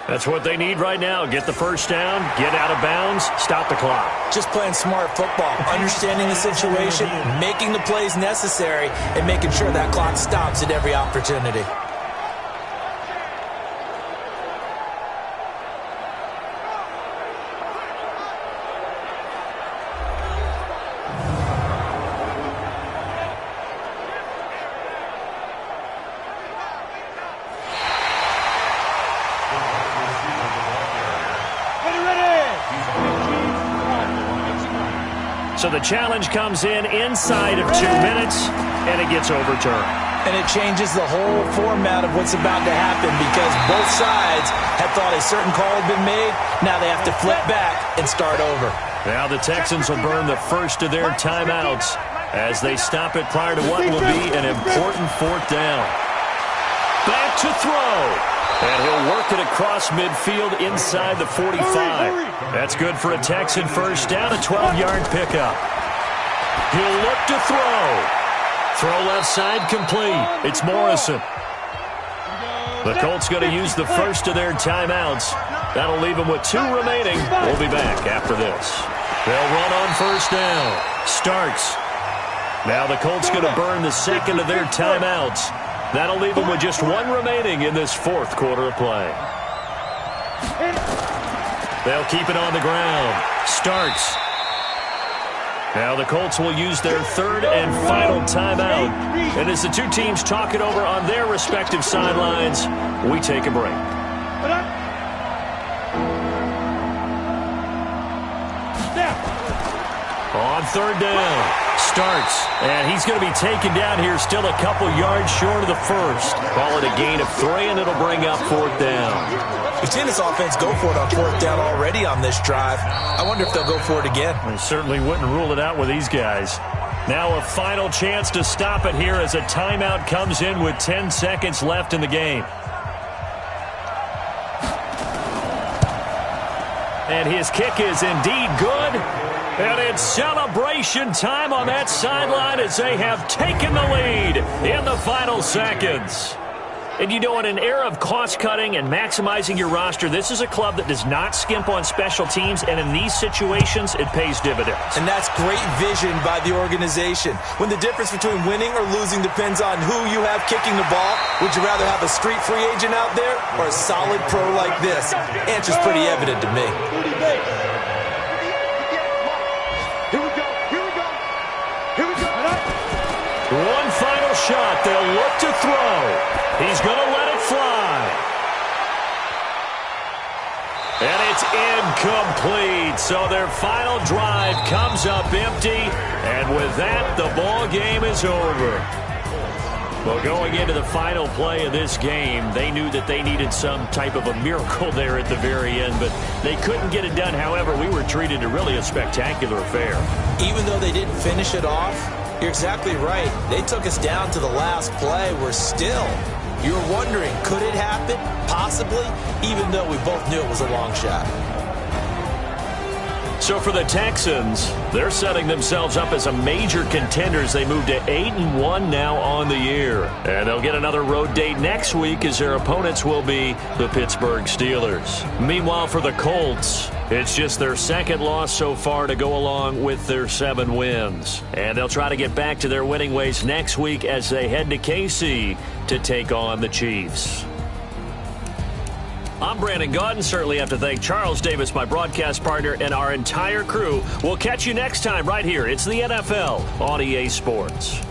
That's what they need right now. Get the first down, get out of bounds, stop the clock. Just playing smart football, understanding the situation, making the plays necessary, and making sure that clock stops at every opportunity. So the challenge comes in inside of 2 minutes, and it gets overturned. And it changes the whole format of what's about to happen because both sides had thought a certain call had been made. Now they have to flip back and start over. Now the Texans will burn the first of their timeouts as they stop it prior to what will be an important 4th down. Back to throw. And he'll work it across midfield inside the 45. That's good for a Texan first down, a 12-yard pickup. He'll look to throw. Throw left side complete. It's Morrison. The Colts going to use the first of their timeouts. That'll leave them with 2 remaining. We'll be back after this. They'll run on first down. Starks. Now the Colts going to burn the second of their timeouts. That'll leave them with just 1 remaining in this 4th quarter of play. They'll keep it on the ground. Starks. Now the Colts will use their 3rd and final timeout. And as the 2 teams talk it over on their respective sidelines, we take a break. On 3rd down, Starks, and he's going to be taken down here still a couple yards short of the first. Call it a gain of 3, and it'll bring up 4th down. We've seen this offense go for it on 4th down already on this drive. I wonder if they'll go for it again. I certainly wouldn't rule it out with these guys. Now a final chance to stop it here as a timeout comes in with 10 seconds left in the game. And his kick is indeed good. And it's celebration time on that sideline as they have taken the lead in the final seconds. And you know, in an era of cost-cutting and maximizing your roster, this is a club that does not skimp on special teams, and in these situations, it pays dividends. And that's great vision by the organization. When the difference between winning or losing depends on who you have kicking the ball, would you rather have a street free agent out there or a solid pro like this? Answer's pretty evident to me. One final shot. They'll look to throw. He's going to let it fly. And it's incomplete. So their final drive comes up empty. And with that, the ball game is over. Well, going into the final play of this game, they knew that they needed some type of a miracle there at the very end, but they couldn't get it done. However, we were treated to really a spectacular affair. Even though they didn't finish it off, you're exactly right. They took us down to the last play. We're still, you're wondering, could it happen? Possibly, even though we both knew it was a long shot. So for the Texans, they're setting themselves up as a major contender as they move to 8-1 now on the year. And they'll get another road date next week as their opponents will be the Pittsburgh Steelers. Meanwhile, for the Colts, It's just their second loss so far to go along with their 7 wins. And they'll try to get back to their winning ways next week as they head to KC to take on the Chiefs. I'm Brandon Gaudin. Certainly have to thank Charles Davis, my broadcast partner, and our entire crew. We'll catch you next time right here. It's the NFL on EA Sports.